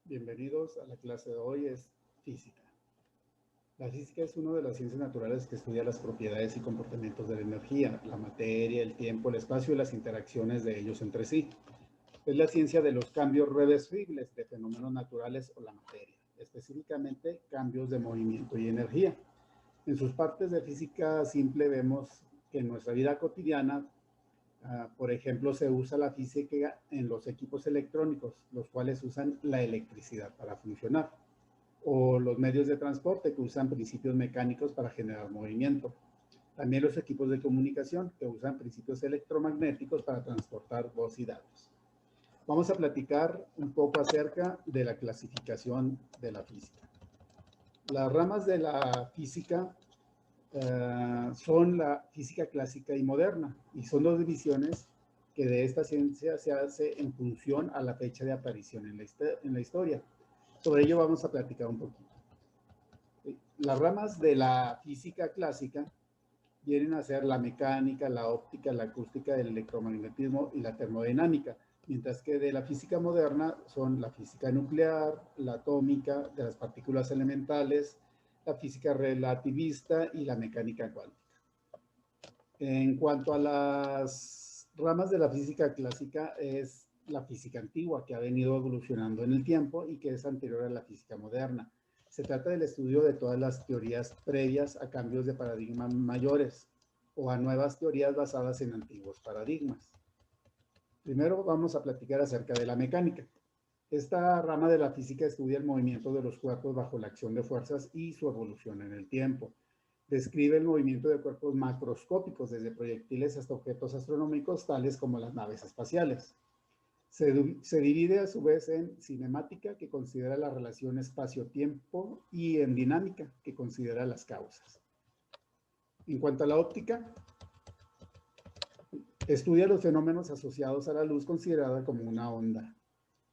Bienvenidos a la clase de hoy, es física. La física es una de las ciencias naturales que estudia las propiedades y comportamientos de la energía, la materia, el tiempo, el espacio y las interacciones de ellos entre sí. Es la ciencia de los cambios reversibles de fenómenos naturales o la materia, específicamente cambios de movimiento y energía. En sus partes de física simple vemos que en nuestra vida cotidiana, por ejemplo, se usa la física en los equipos electrónicos, los cuales usan la electricidad para funcionar, o los medios de transporte que usan principios mecánicos para generar movimiento. También los equipos de comunicación que usan principios electromagnéticos para transportar voz y datos. Vamos a platicar un poco acerca de la clasificación de la física. Las ramas de la física son la física clásica y moderna, y son dos divisiones que de esta ciencia se hace en función a la fecha de aparición en la historia. Sobre ello vamos a platicar un poquito. Las ramas de la física clásica vienen a ser la mecánica, la óptica, la acústica, el electromagnetismo y la termodinámica, mientras que de la física moderna son la física nuclear, la atómica, de las partículas elementales, la física relativista y la mecánica cuántica. En cuanto a las ramas de la física clásica, es la física antigua, que ha venido evolucionando en el tiempo y que es anterior a la física moderna. Se trata del estudio de todas las teorías previas a cambios de paradigmas mayores o a nuevas teorías basadas en antiguos paradigmas. Primero vamos a platicar acerca de la mecánica. Esta rama de la física estudia el movimiento de los cuerpos bajo la acción de fuerzas y su evolución en el tiempo. Describe el movimiento de cuerpos macroscópicos, desde proyectiles hasta objetos astronómicos, tales como las naves espaciales. Se divide a su vez en cinemática, que considera la relación espacio-tiempo, y en dinámica, que considera las causas. En cuanto a la óptica, estudia los fenómenos asociados a la luz considerada como una onda.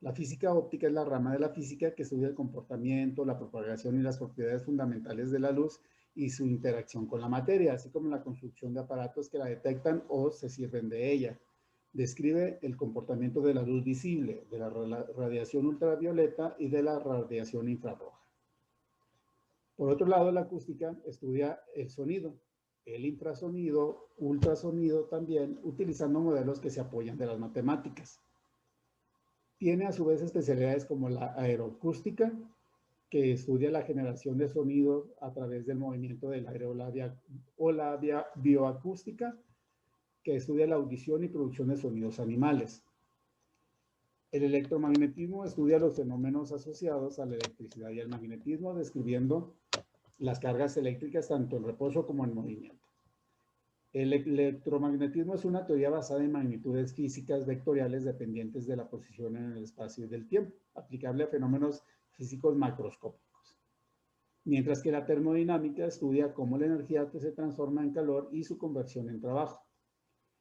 La física óptica es la rama de la física que estudia el comportamiento, la propagación y las propiedades fundamentales de la luz y su interacción con la materia, así como la construcción de aparatos que la detectan o se sirven de ella. Describe el comportamiento de la luz visible, de la radiación ultravioleta y de la radiación infrarroja. Por otro lado, la acústica estudia el sonido, el infrasonido, ultrasonido también, utilizando modelos que se apoyan de las matemáticas. Tiene a su vez especialidades como la aeroacústica, que estudia la generación de sonido a través del movimiento del aire, o la bioacústica, que estudia la audición y producción de sonidos animales. El electromagnetismo estudia los fenómenos asociados a la electricidad y al magnetismo, describiendo las cargas eléctricas tanto en reposo como en movimiento. El electromagnetismo es una teoría basada en magnitudes físicas vectoriales dependientes de la posición en el espacio y del tiempo, aplicable a fenómenos físicos macroscópicos. Mientras que la termodinámica estudia cómo la energía se transforma en calor y su conversión en trabajo.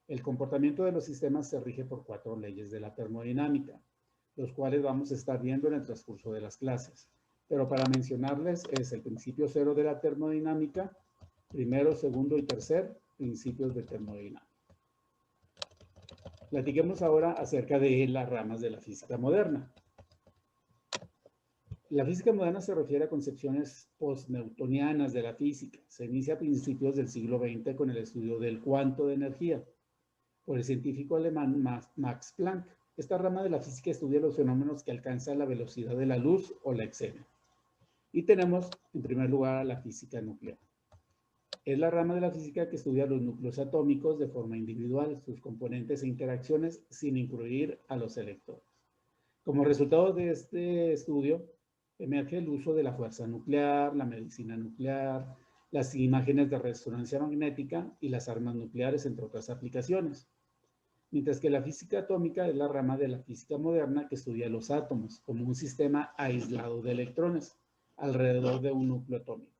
El comportamiento de los sistemas se rige por 4 leyes de la termodinámica, los cuales vamos a estar viendo en el transcurso de las clases. Pero para mencionarles es el principio cero de la termodinámica, primero, segundo y tercer principios de termodinámica. Platiquemos ahora acerca de las ramas de la física moderna. La física moderna se refiere a concepciones post-newtonianas de la física. Se inicia a principios del siglo XX con el estudio del cuanto de energía por el científico alemán Max Planck. Esta rama de la física estudia los fenómenos que alcanzan la velocidad de la luz o la exceden. Y tenemos, en primer lugar, a la física nuclear. Es la rama de la física que estudia los núcleos atómicos de forma individual, sus componentes e interacciones, sin incluir a los electrones. Como resultado de este estudio, emerge el uso de la fuerza nuclear, la medicina nuclear, las imágenes de resonancia magnética y las armas nucleares, entre otras aplicaciones. Mientras que la física atómica es la rama de la física moderna que estudia los átomos como un sistema aislado de electrones alrededor de un núcleo atómico.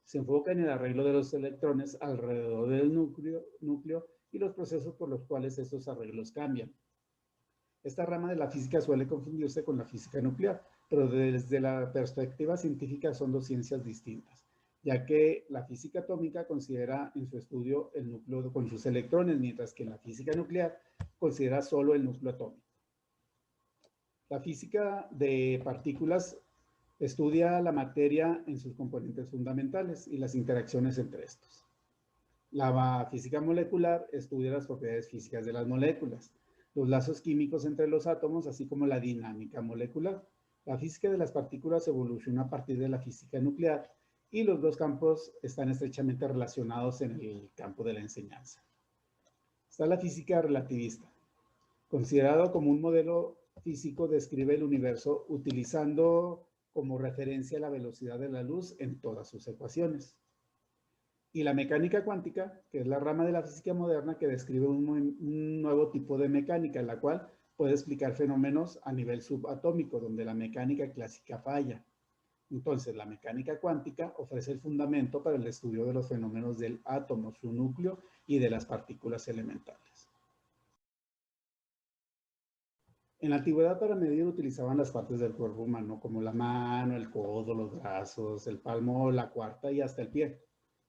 Se enfoca en el arreglo de los electrones alrededor del núcleo y los procesos por los cuales estos arreglos cambian. Esta rama de la física suele confundirse con la física nuclear, pero desde la perspectiva científica son dos ciencias distintas, ya que la física atómica considera en su estudio el núcleo con sus electrones, mientras que la física nuclear considera solo el núcleo atómico. La física de partículas estudia la materia en sus componentes fundamentales y las interacciones entre estos. La física molecular estudia las propiedades físicas de las moléculas, los lazos químicos entre los átomos, así como la dinámica molecular. La física de las partículas evoluciona a partir de la física nuclear y los dos campos están estrechamente relacionados en el campo de la enseñanza. Está la física relativista. Considerado como un modelo físico, describe el universo utilizando como referencia la velocidad de la luz en todas sus ecuaciones. Y la mecánica cuántica, que es la rama de la física moderna que describe un nuevo tipo de mecánica, en la cual puede explicar fenómenos a nivel subatómico, donde la mecánica clásica falla. Entonces, la mecánica cuántica ofrece el fundamento para el estudio de los fenómenos del átomo, su núcleo y de las partículas elementales. En la antigüedad, para medir utilizaban las partes del cuerpo humano, como la mano, el codo, los brazos, el palmo, la cuarta y hasta el pie,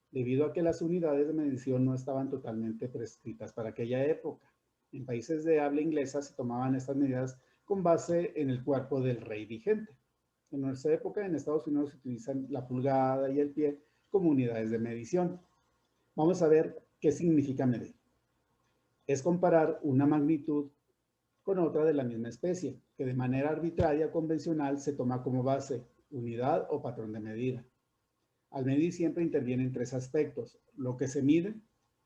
debido a que las unidades de medición no estaban totalmente prescritas para aquella época. En países de habla inglesa se tomaban estas medidas con base en el cuerpo del rey vigente. En nuestra época, en Estados Unidos, se utilizan la pulgada y el pie como unidades de medición. Vamos a ver qué significa medir. Es comparar una magnitud con otra de la misma especie, que de manera arbitraria convencional se toma como base, unidad o patrón de medida. Al medir siempre intervienen tres aspectos: lo que se mide,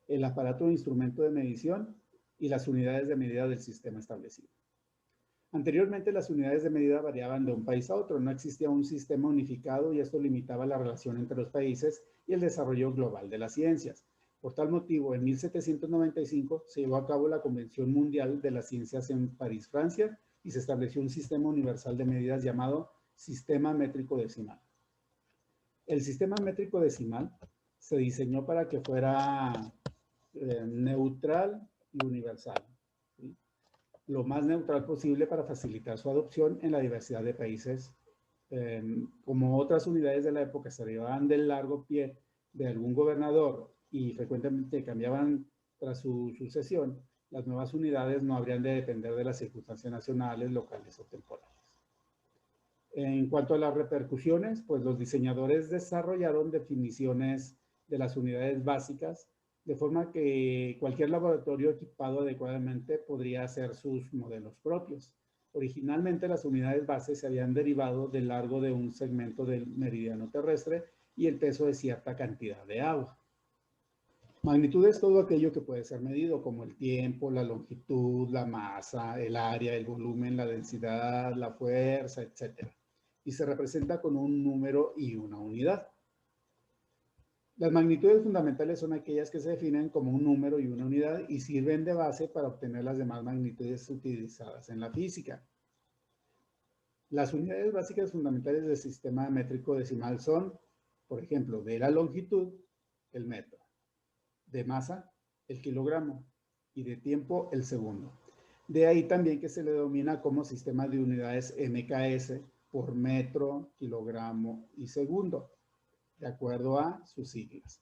el aparato o instrumento de medición y las unidades de medida del sistema establecido. Anteriormente, las unidades de medida variaban de un país a otro, no existía un sistema unificado y esto limitaba la relación entre los países y el desarrollo global de las ciencias. Por tal motivo, en 1795 se llevó a cabo la Convención Mundial de las Ciencias en París, Francia, y se estableció un sistema universal de medidas llamado Sistema Métrico Decimal. El sistema métrico decimal se diseñó para que fuera neutral y universal, ¿sí? Lo más neutral posible para facilitar su adopción en la diversidad de países. Como otras unidades de la época se derivaban del largo pie de algún gobernador y frecuentemente cambiaban tras su sucesión, las nuevas unidades no habrían de depender de las circunstancias nacionales, locales o temporales. En cuanto a las repercusiones, pues los diseñadores desarrollaron definiciones de las unidades básicas, de forma que cualquier laboratorio equipado adecuadamente podría hacer sus modelos propios. Originalmente las unidades bases se habían derivado del largo de un segmento del meridiano terrestre y el peso de cierta cantidad de agua. Magnitud es todo aquello que puede ser medido, como el tiempo, la longitud, la masa, el área, el volumen, la densidad, la fuerza, etc. Y se representa con un número y una unidad. Las magnitudes fundamentales son aquellas que se definen como un número y una unidad y sirven de base para obtener las demás magnitudes utilizadas en la física. Las unidades básicas fundamentales del sistema métrico decimal son, por ejemplo, de la longitud, el metro; de masa, el kilogramo; y de tiempo, el segundo. De ahí también que se le denomina como sistema de unidades MKS por metro, kilogramo y segundo, de acuerdo a sus siglas.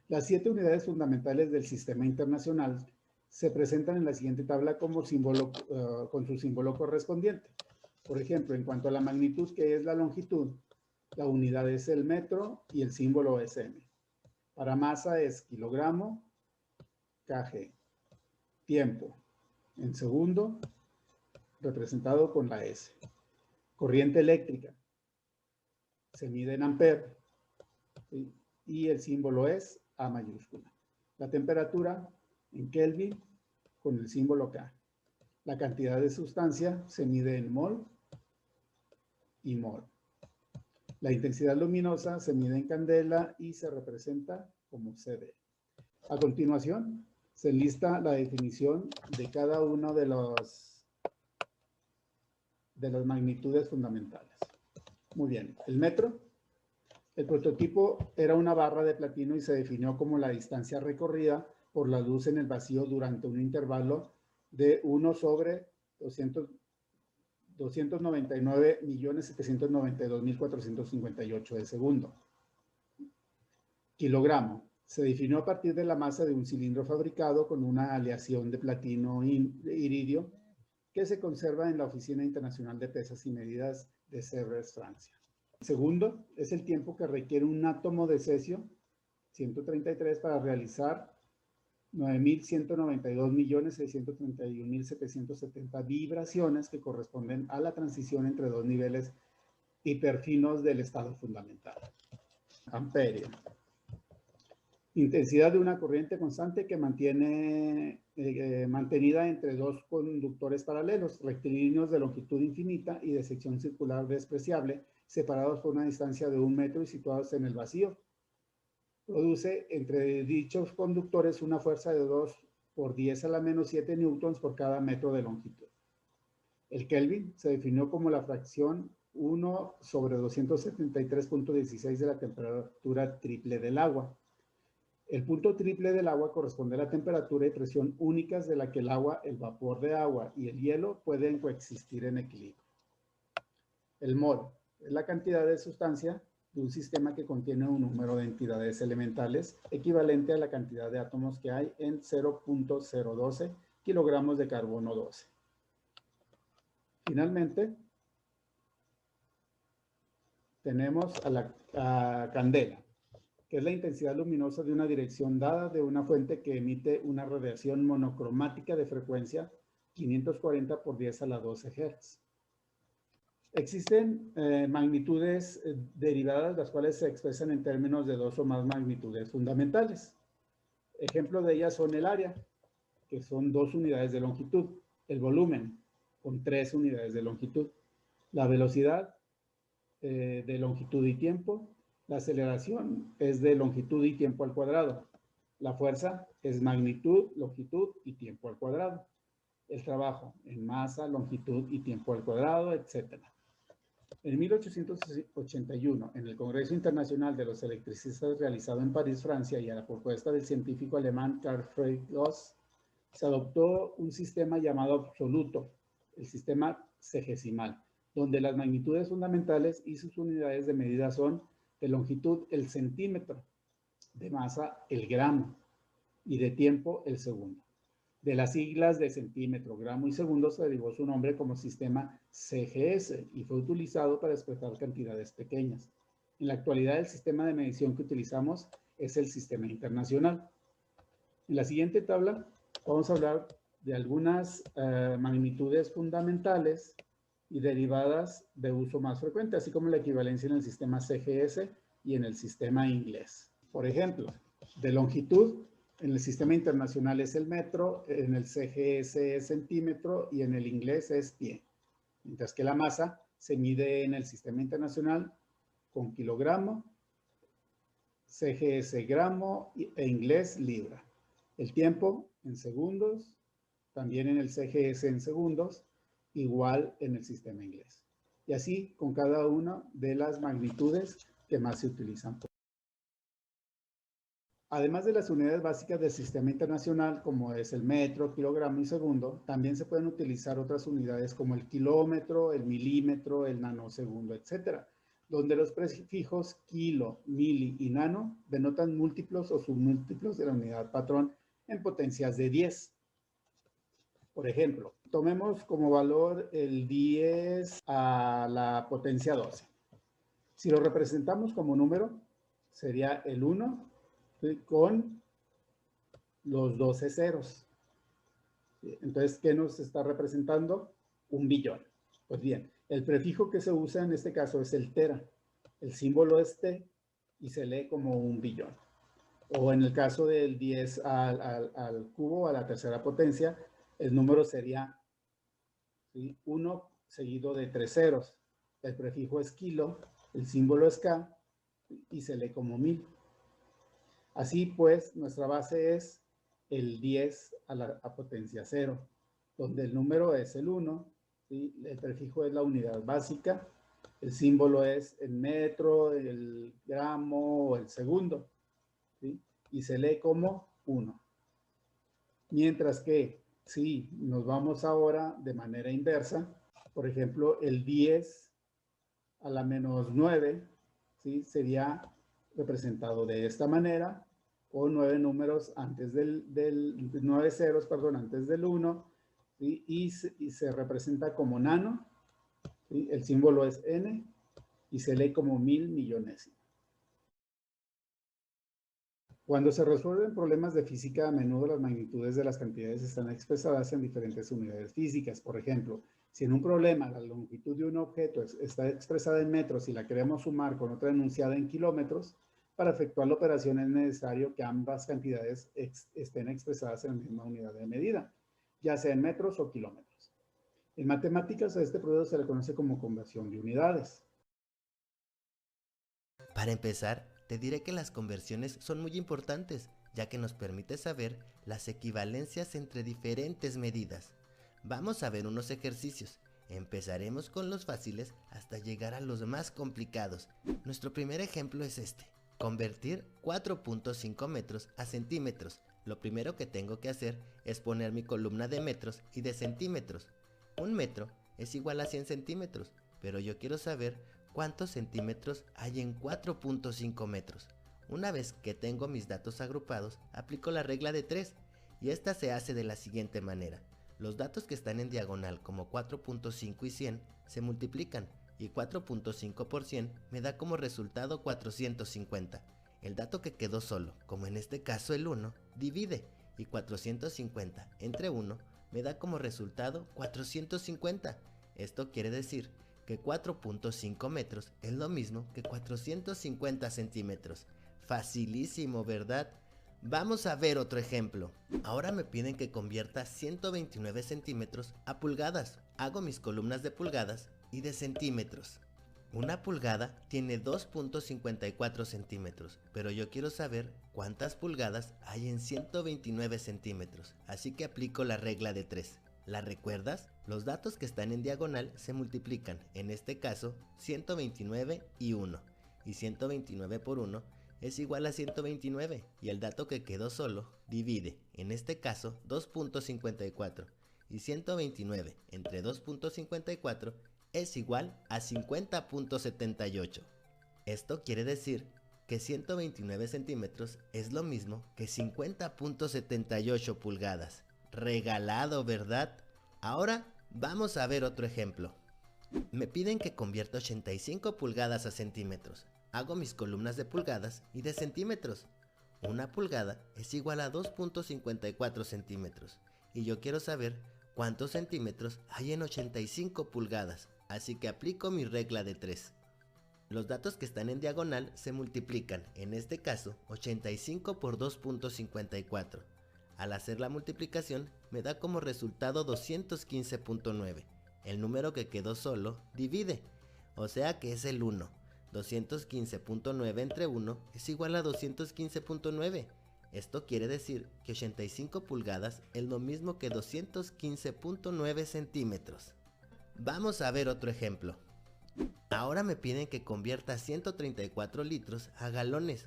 Las 7 unidades fundamentales del sistema internacional se presentan en la siguiente tabla como símbolo, con su símbolo correspondiente. Por ejemplo, en cuanto a la magnitud, que es la longitud, la unidad es el metro y el símbolo es M. Para masa es kilogramo, kg. Tiempo, en segundo, representado con la S. Corriente eléctrica, se mide en amper, ¿sí? Y el símbolo es A mayúscula. La temperatura en Kelvin con el símbolo K. La cantidad de sustancia se mide en mol y mol. La intensidad luminosa se mide en candela y se representa como CD. A continuación, se enlista la definición de cada una de las magnitudes fundamentales. Muy bien, el metro. El prototipo era una barra de platino y se definió como la distancia recorrida por la luz en el vacío durante un intervalo de 1 sobre 299.792.458 de segundo. Kilogramo. Se definió a partir de la masa de un cilindro fabricado con una aleación de platino iridio que se conserva en la Oficina Internacional de Pesas y Medidas de Sèvres, Francia. El segundo es el tiempo que requiere un átomo de cesio, 133, para realizar 9.192.631.770 vibraciones que corresponden a la transición entre dos niveles hiperfinos del estado fundamental. Amperio. Intensidad de una corriente constante que mantiene mantenida entre dos conductores paralelos, rectilíneos de longitud infinita y de sección circular despreciable, separados por una distancia de 1 metro y situados en el vacío. Produce entre dichos conductores una fuerza de 2 por 10 a la menos 7 newtons por cada metro de longitud. El Kelvin se definió como la fracción 1 sobre 273.16 de la temperatura triple del agua. El punto triple del agua corresponde a la temperatura y presión únicas de la que el agua, el vapor de agua y el hielo pueden coexistir en equilibrio. El mol es la cantidad de sustancia de un sistema que contiene un número de entidades elementales equivalente a la cantidad de átomos que hay en 0.012 kilogramos de carbono 12. Finalmente, tenemos a la candela, que es la intensidad luminosa de una dirección dada de una fuente que emite una radiación monocromática de frecuencia 540 por 10 a la 12 Hz. Existen magnitudes derivadas, las cuales se expresan en términos de dos o más magnitudes fundamentales. Ejemplo de ellas son el área, que son 2 unidades de longitud, el volumen, con 3 unidades de longitud, la velocidad de longitud y tiempo, la aceleración es de longitud y tiempo al cuadrado. La fuerza es magnitud, longitud y tiempo al cuadrado. El trabajo en masa, longitud y tiempo al cuadrado, etc. En 1881, en el Congreso Internacional de los Electricistas realizado en París, Francia, y a la propuesta del científico alemán Carl Friedrich Gauss, se adoptó un sistema llamado absoluto, el sistema sexagesimal, donde las magnitudes fundamentales y sus unidades de medida son de longitud el centímetro, de masa el gramo y de tiempo el segundo. De las siglas de centímetro, gramo y segundo se derivó su nombre como sistema CGS y fue utilizado para expresar cantidades pequeñas. En la actualidad el sistema de medición que utilizamos es el sistema internacional. En la siguiente tabla vamos a hablar de algunas magnitudes fundamentales y derivadas de uso más frecuente, así como la equivalencia en el sistema CGS y en el sistema inglés. Por ejemplo, de longitud, en el sistema internacional es el metro, en el CGS es centímetro y en el inglés es pie. Mientras que la masa se mide en el sistema internacional con kilogramo, CGS gramo e inglés libra. El tiempo en segundos, también en el CGS en segundos, igual en el sistema inglés. Y así con cada una de las magnitudes que más se utilizan. Además de las unidades básicas del sistema internacional, como es el metro, kilogramo y segundo, también se pueden utilizar otras unidades como el kilómetro, el milímetro, el nanosegundo, etcétera, donde los prefijos kilo, mili y nano denotan múltiplos o submúltiplos de la unidad patrón en potencias de 10. Por ejemplo, tomemos como valor el 10 a la potencia 12. Si lo representamos como número, sería el 1 con los 12 ceros. Entonces, ¿qué nos está representando? 1 billón. Pues bien, el prefijo que se usa en este caso es el tera. El símbolo es T y se lee como 1 billón. O en el caso del 10 al cubo, a la tercera potencia, el número sería 1 seguido de 3 ceros. El prefijo es kilo, el símbolo es K y se lee como 1000. Así pues, nuestra base es el 10 a la potencia 0, donde el número es el 1, ¿sí? El prefijo es la unidad básica, el símbolo es el metro, el gramo o el segundo, ¿sí? Y se lee como 1. Mientras que si nos vamos ahora de manera inversa, por ejemplo, el 10 a la menos 9, ¿sí? Sería representado de esta manera, o 9 números antes 9 ceros, perdón, antes del 1, ¿sí? Y se representa como nano, ¿sí? El símbolo es N y se lee como 1000 millonésimo. Cuando se resuelven problemas de física, a menudo las magnitudes de las cantidades están expresadas en diferentes unidades físicas. Por ejemplo, si en un problema la longitud de un objeto está expresada en metros y la queremos sumar con otra enunciada en kilómetros, para efectuar la operación es necesario que ambas cantidades estén expresadas en la misma unidad de medida, ya sea en metros o kilómetros. En matemáticas a este proceso se le conoce como conversión de unidades. Para empezar, te diré que las conversiones son muy importantes, ya que nos permite saber las equivalencias entre diferentes medidas. Vamos a ver unos ejercicios. Empezaremos con los fáciles hasta llegar a los más complicados. Nuestro primer ejemplo es este: convertir 4.5 metros a centímetros. Lo primero que tengo que hacer es poner mi columna de metros y de centímetros. Un metro es igual a 100 centímetros, pero yo quiero saber cuántos centímetros hay en 4.5 metros. Una vez que tengo mis datos agrupados, aplico la regla de 3 y esta se hace de la siguiente manera. Los datos que están en diagonal como 4.5 y 100 se multiplican y 4.5 por 100 me da como resultado 450. El dato que quedó solo, como en este caso el 1, divide y 450 entre 1 me da como resultado 450. Esto quiere decir que 4.5 metros es lo mismo que 450 centímetros. Facilísimo, ¿verdad? Vamos a ver otro ejemplo. Ahora me piden que convierta 129 centímetros a pulgadas. Hago mis columnas de pulgadas y de centímetros. Una pulgada tiene 2.54 centímetros, pero yo quiero saber cuántas pulgadas hay en 129 centímetros, así que aplico la regla de 3. ¿La recuerdas? Los datos que están en diagonal se multiplican, en este caso 129 y 1, y 129 por 1 es igual a 129, y el dato que quedó solo divide, en este caso 2.54, y 129 entre 2.54 es igual a 50.78. Esto quiere decir que 129 centímetros es lo mismo que 50.78 pulgadas. Regalado, ¿verdad? Ahora vamos a ver otro ejemplo. Me piden que convierta 85 pulgadas a centímetros. Hago mis columnas de pulgadas y de centímetros. Una pulgada es igual a 2.54 centímetros. Y yo quiero saber cuántos centímetros hay en 85 pulgadas. Así que aplico mi regla de 3. Los datos que están en diagonal se multiplican, en este caso 85 por 2.54. Al hacer la multiplicación me da como resultado 215.9. El número que quedó solo divide, o sea que es el 1. 215.9 entre 1 es igual a 215.9. Esto quiere decir que 85 pulgadas es lo mismo que 215.9 centímetros. Vamos a ver otro ejemplo. Ahora me piden que convierta 134 litros a galones.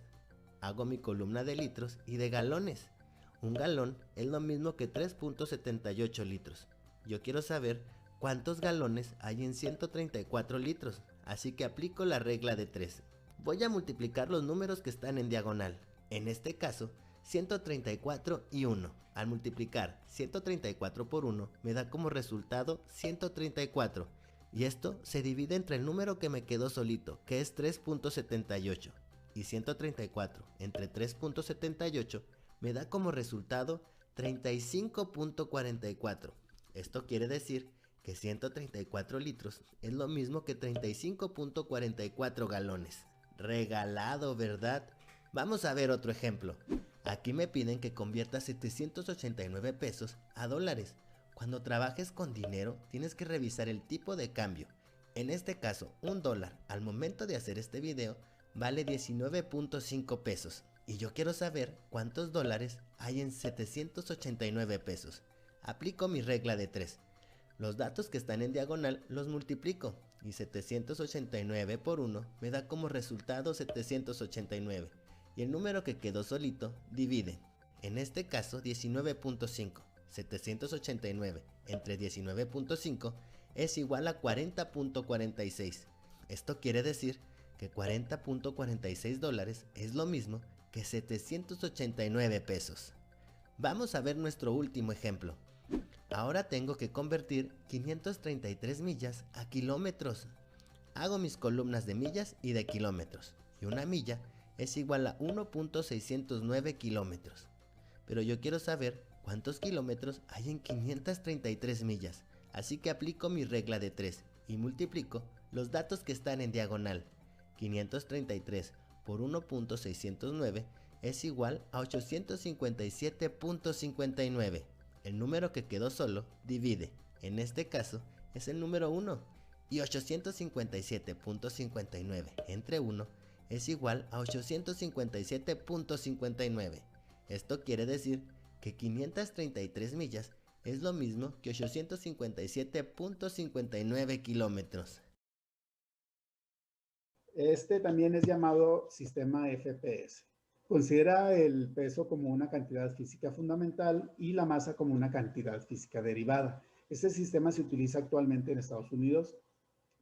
Hago mi columna de litros y de galones. Un galón es lo mismo que 3.78 litros. Yo quiero saber cuántos galones hay en 134 litros, así que aplico la regla de 3. Voy a multiplicar los números que están en diagonal. En este caso, 134 y 1. Al multiplicar 134 por 1 me da como resultado 134. Y esto se divide entre el número que me quedó solito, que es 3.78. Y 134 entre 3.78 me da como resultado 35.44. Esto quiere decir que 134 litros es lo mismo que 35.44 galones. Regalado, ¿verdad? Vamos a ver otro ejemplo. Aquí me piden que convierta 789 pesos a dólares. Cuando trabajes con dinero, tienes que revisar el tipo de cambio. En este caso, $1 al momento de hacer este video vale 19.5 pesos. Y yo quiero saber cuántos dólares hay en 789 pesos. Aplico mi regla de 3. Los datos que están en diagonal los multiplico y 789 por 1 me da como resultado 789. Y el número que quedó solito divide. En este caso 19.5. 789 entre 19.5 es igual a 40.46. Esto quiere decir que 40.46 dólares es lo mismo que 789 pesos. Vamos a ver nuestro último ejemplo. Ahora tengo que convertir 533 millas a kilómetros. Hago mis columnas de millas y de kilómetros, y una milla es igual a 1.609 kilómetros. Pero yo quiero saber cuántos kilómetros hay en 533 millas, así que aplico mi regla de 3 y multiplico los datos que están en diagonal. 533 por 1.609 es igual a 857.59. El número que quedó solo divide, en este caso es el número 1, y 857.59 entre 1 es igual a 857.59. Esto quiere decir que 533 millas es lo mismo que 857.59 kilómetros. Este también es llamado sistema FPS. Considera el peso como una cantidad física fundamental y la masa como una cantidad física derivada. Este sistema se utiliza actualmente en Estados Unidos,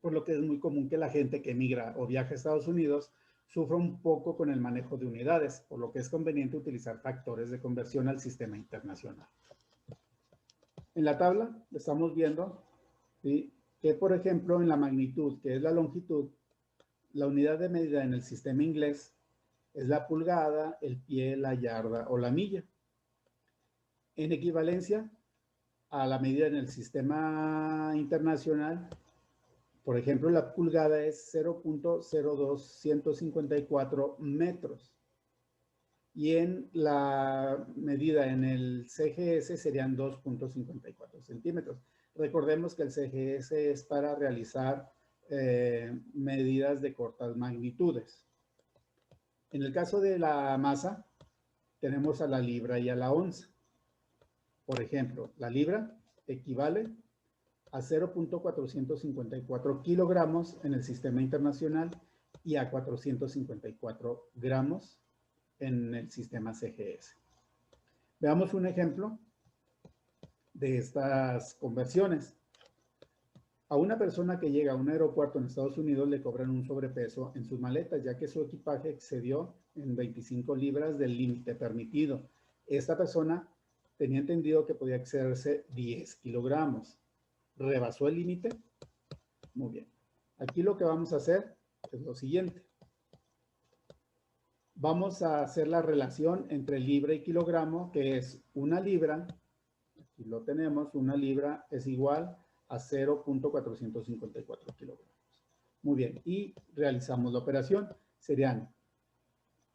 por lo que es muy común que la gente que emigra o viaja a Estados Unidos sufra un poco con el manejo de unidades, por lo que es conveniente utilizar factores de conversión al sistema internacional. En la tabla estamos viendo, ¿sí?, que, por ejemplo, en la magnitud, que es la longitud, la unidad de medida en el sistema inglés es la pulgada, el pie, la yarda o la milla. En equivalencia a la medida en el sistema internacional, por ejemplo, la pulgada es 0.02154 metros. Y en la medida en el CGS serían 2.54 centímetros. Recordemos que el CGS es para realizar medidas de cortas magnitudes. En el caso de la masa, tenemos a la libra y a la onza. Por ejemplo, la libra equivale a 0.454 kilogramos en el sistema internacional y a 454 gramos en el sistema CGS. Veamos un ejemplo de estas conversiones. A una persona que llega a un aeropuerto en Estados Unidos le cobran un sobrepeso en sus maletas, ya que su equipaje excedió en 25 libras del límite permitido. Esta persona tenía entendido que podía excederse 10 kilogramos. ¿Rebasó el límite? Muy bien. Aquí lo que vamos a hacer es lo siguiente. Vamos a hacer la relación entre libra y kilogramo, que es una libra, aquí lo tenemos, una libra es igual a 0.454 kilogramos. Muy bien, y realizamos la operación. Serían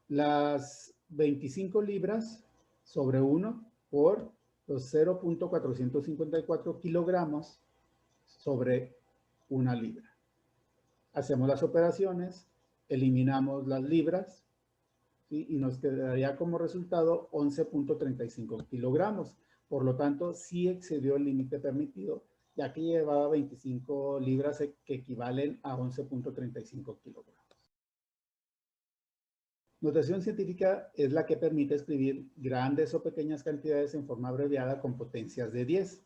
las 25 libras sobre 1 por los 0.454 kilogramos sobre una libra. Hacemos las operaciones, eliminamos las libras, ¿sí?, y nos quedaría como resultado 11.35 kilogramos. Por lo tanto, sí excedió el límite permitido, ya que llevaba 25 libras que equivalen a 11.35 kilogramos. Notación científica es la que permite escribir grandes o pequeñas cantidades en forma abreviada con potencias de 10.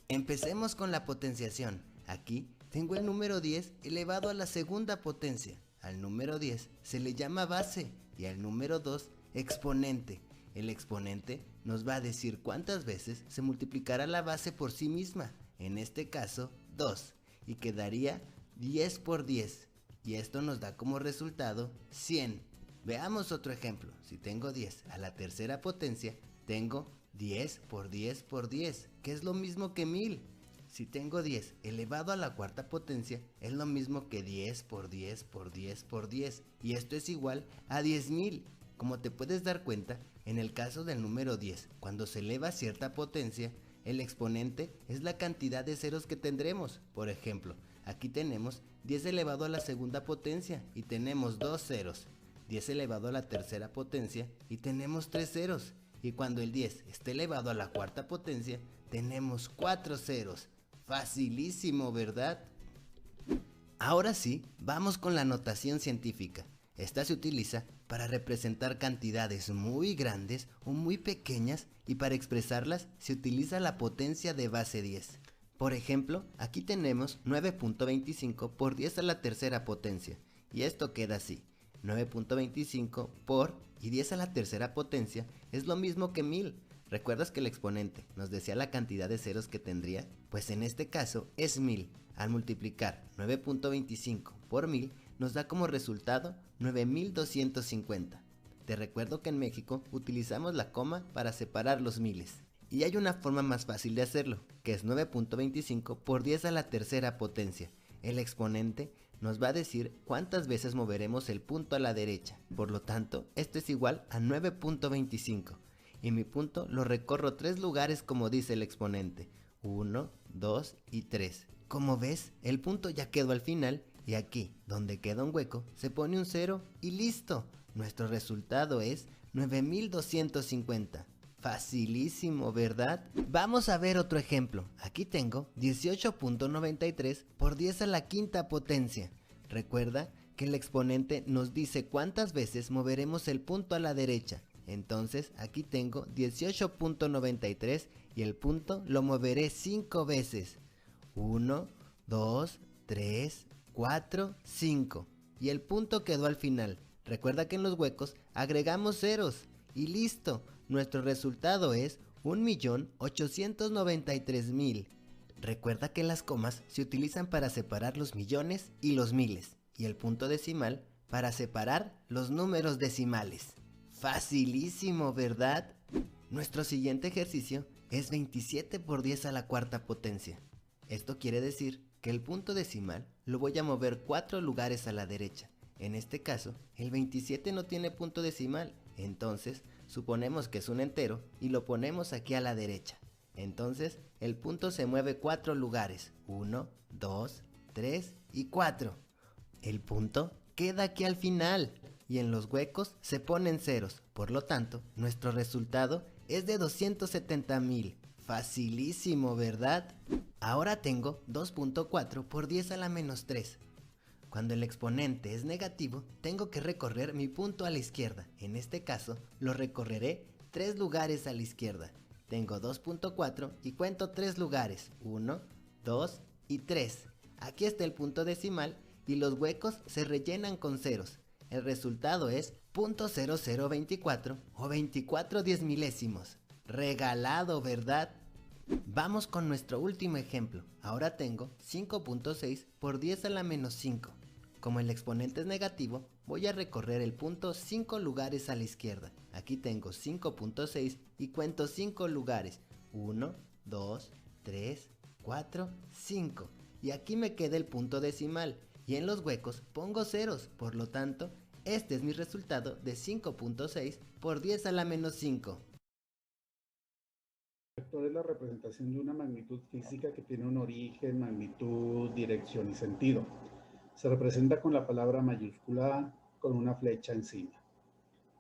Empecemos con la potenciación. Aquí tengo el número 10 elevado a la segunda potencia. Al número 10 se le llama base y al número 2 exponente. El exponente nos va a decir cuántas veces se multiplicará la base por sí misma, en este caso 2, y quedaría 10 por 10, y esto nos da como resultado 100. Veamos otro ejemplo. Si tengo 10 a la tercera potencia, tengo 10 por 10 por 10, que es lo mismo que 1000. Si tengo 10 elevado a la cuarta potencia, es lo mismo que 10 por 10 por 10 por 10, y esto es igual a 10.000. Como te puedes dar cuenta, en el caso del número 10, cuando se eleva a cierta potencia, el exponente es la cantidad de ceros que tendremos. Por ejemplo, aquí tenemos 10 elevado a la segunda potencia y tenemos 2 ceros. 10 elevado a la tercera potencia y tenemos 3 ceros. Y cuando el 10 esté elevado a la cuarta potencia, tenemos 4 ceros. Facilísimo, ¿verdad? Ahora sí, vamos con la notación científica. Esta se utiliza para representar cantidades muy grandes o muy pequeñas, y para expresarlas se utiliza la potencia de base 10. Por ejemplo, aquí tenemos 9.25 por 10 a la tercera potencia, y esto queda así. 9.25 por y 10 a la tercera potencia es lo mismo que 1000. ¿Recuerdas que el exponente nos decía la cantidad de ceros que tendría? Pues en este caso es 1000. Al multiplicar 9.25 por 1000 nos da como resultado 9250. Te recuerdo que en México utilizamos la coma para separar los miles. Y hay una forma más fácil de hacerlo, que es 9.25 por 10 a la tercera potencia. El exponente nos va a decir cuántas veces moveremos el punto a la derecha. Por lo tanto, esto es igual a 9.25. Y mi punto lo recorro 3 lugares como dice el exponente. 1, 2 y 3. Como ves, el punto ya quedó al final y aquí, donde queda un hueco, se pone un 0 y listo. Nuestro resultado es 9250. Facilísimo, ¿verdad? Vamos a ver otro ejemplo. Aquí tengo 18.93 por 10 a la quinta potencia. Recuerda que el exponente nos dice cuántas veces moveremos el punto a la derecha. Entonces aquí tengo 18.93 y el punto lo moveré 5 veces. 1, 2, 3, 4, 5. Y el punto quedó al final. Recuerda que en los huecos agregamos ceros. Y listo. Nuestro resultado es 1.893.000. Recuerda que las comas se utilizan para separar los millones y los miles. Y el punto decimal para separar los números decimales. Facilísimo, ¿verdad? Nuestro siguiente ejercicio es 27 por 10 a la cuarta potencia. Esto quiere decir que el punto decimal lo voy a mover 4 lugares a la derecha. En este caso, el 27 no tiene punto decimal, entonces suponemos que es un entero y lo ponemos aquí a la derecha. Entonces, el punto se mueve 4 lugares, 1, 2, 3 y 4. El punto queda aquí al final y en los huecos se ponen ceros, por lo tanto, nuestro resultado es de 270.000. Facilísimo, ¿verdad? Ahora tengo 2.4 por 10 a la menos 3. Cuando el exponente es negativo, tengo que recorrer mi punto a la izquierda. En este caso, lo recorreré 3 lugares a la izquierda. Tengo 2.4 y cuento 3 lugares. 1, 2 y 3. Aquí está el punto decimal y los huecos se rellenan con ceros. El resultado es .0024 o 24 diez milésimos. Regalado, ¿verdad? Vamos con nuestro último ejemplo. Ahora tengo 5.6 por 10 a la menos 5. Como el exponente es negativo, voy a recorrer el punto 5 lugares a la izquierda. Aquí tengo 5.6 y cuento 5 lugares. 1, 2, 3, 4, 5. Y aquí me queda el punto decimal. Y en los huecos pongo ceros, por lo tanto, este es mi resultado de 5.6 por 10 a la menos 5. El vector es la representación de una magnitud física que tiene un origen, magnitud, dirección y sentido. Se representa con la palabra mayúscula con una flecha encima.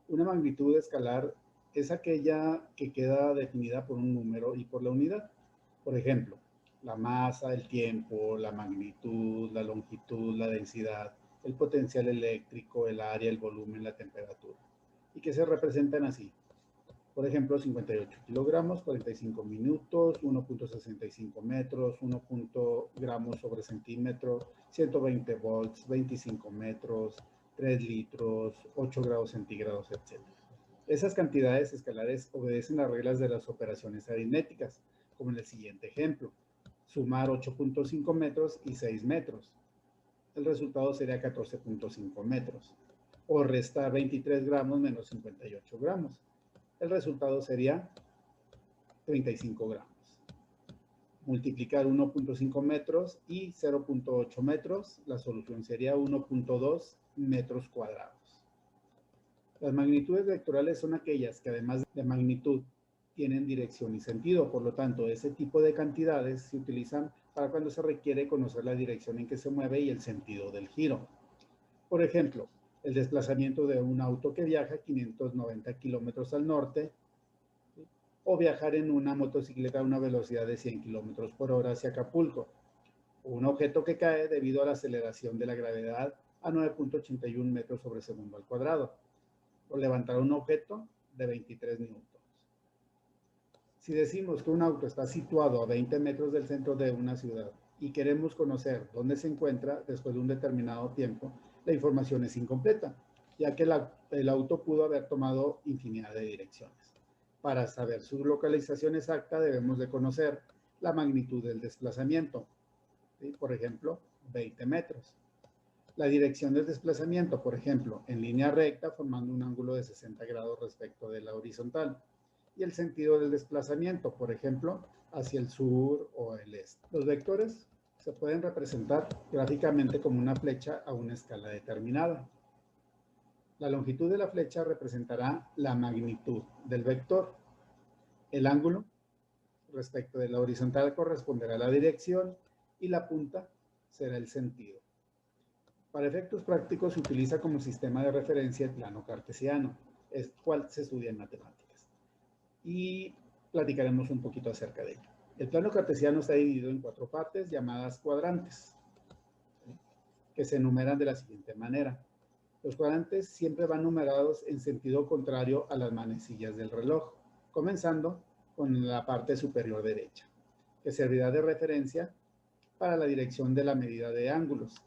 Una magnitud escalar es aquella que queda definida por un número y por la unidad. Por ejemplo, la masa, el tiempo, la magnitud, la longitud, la densidad, el potencial eléctrico, el área, el volumen, la temperatura. Y que se representan así. Por ejemplo, 58 kilogramos, 45 minutos, 1.65 metros, 1 gramos sobre centímetro, 120 volts, 25 metros, 3 litros, 8 grados centígrados, etc. Esas cantidades escalares obedecen las reglas de las operaciones aritméticas, como en el siguiente ejemplo. Sumar 8.5 metros y 6 metros. El resultado sería 14.5 metros. O restar 23 gramos menos 58 gramos. El resultado sería 35 gramos. Multiplicar 1.5 metros y 0.8 metros, la solución sería 1.2 metros cuadrados. Las magnitudes vectoriales son aquellas que además de magnitud tienen dirección y sentido. Por lo tanto, ese tipo de cantidades se utilizan para cuando se requiere conocer la dirección en que se mueve y el sentido del giro. Por ejemplo, el desplazamiento de un auto que viaja 590 kilómetros al norte o viajar en una motocicleta a una velocidad de 100 kilómetros por hora hacia Acapulco. O un objeto que cae debido a la aceleración de la gravedad a 9.81 metros sobre segundo al cuadrado. O levantar un objeto de 23 minutos. Si decimos que un auto está situado a 20 metros del centro de una ciudad y queremos conocer dónde se encuentra después de un determinado tiempo, la información es incompleta, ya que el auto pudo haber tomado infinidad de direcciones. Para saber su localización exacta debemos de conocer la magnitud del desplazamiento, ¿sí? Por ejemplo, 20 metros. La dirección del desplazamiento, por ejemplo, en línea recta formando un ángulo de 60 grados respecto de la horizontal. Y el sentido del desplazamiento, por ejemplo, hacia el sur o el este. Los vectores se pueden representar gráficamente como una flecha a una escala determinada. La longitud de la flecha representará la magnitud del vector. El ángulo respecto de la horizontal corresponderá a la dirección y la punta será el sentido. Para efectos prácticos se utiliza como sistema de referencia el plano cartesiano, el cual se estudia en matemáticas. Y platicaremos un poquito acerca de ello. El plano cartesiano está dividido en 4 partes llamadas cuadrantes, ¿sí? Que se enumeran de la siguiente manera. Los cuadrantes siempre van numerados en sentido contrario a las manecillas del reloj, comenzando con la parte superior derecha, que servirá de referencia para la dirección de la medida de ángulos.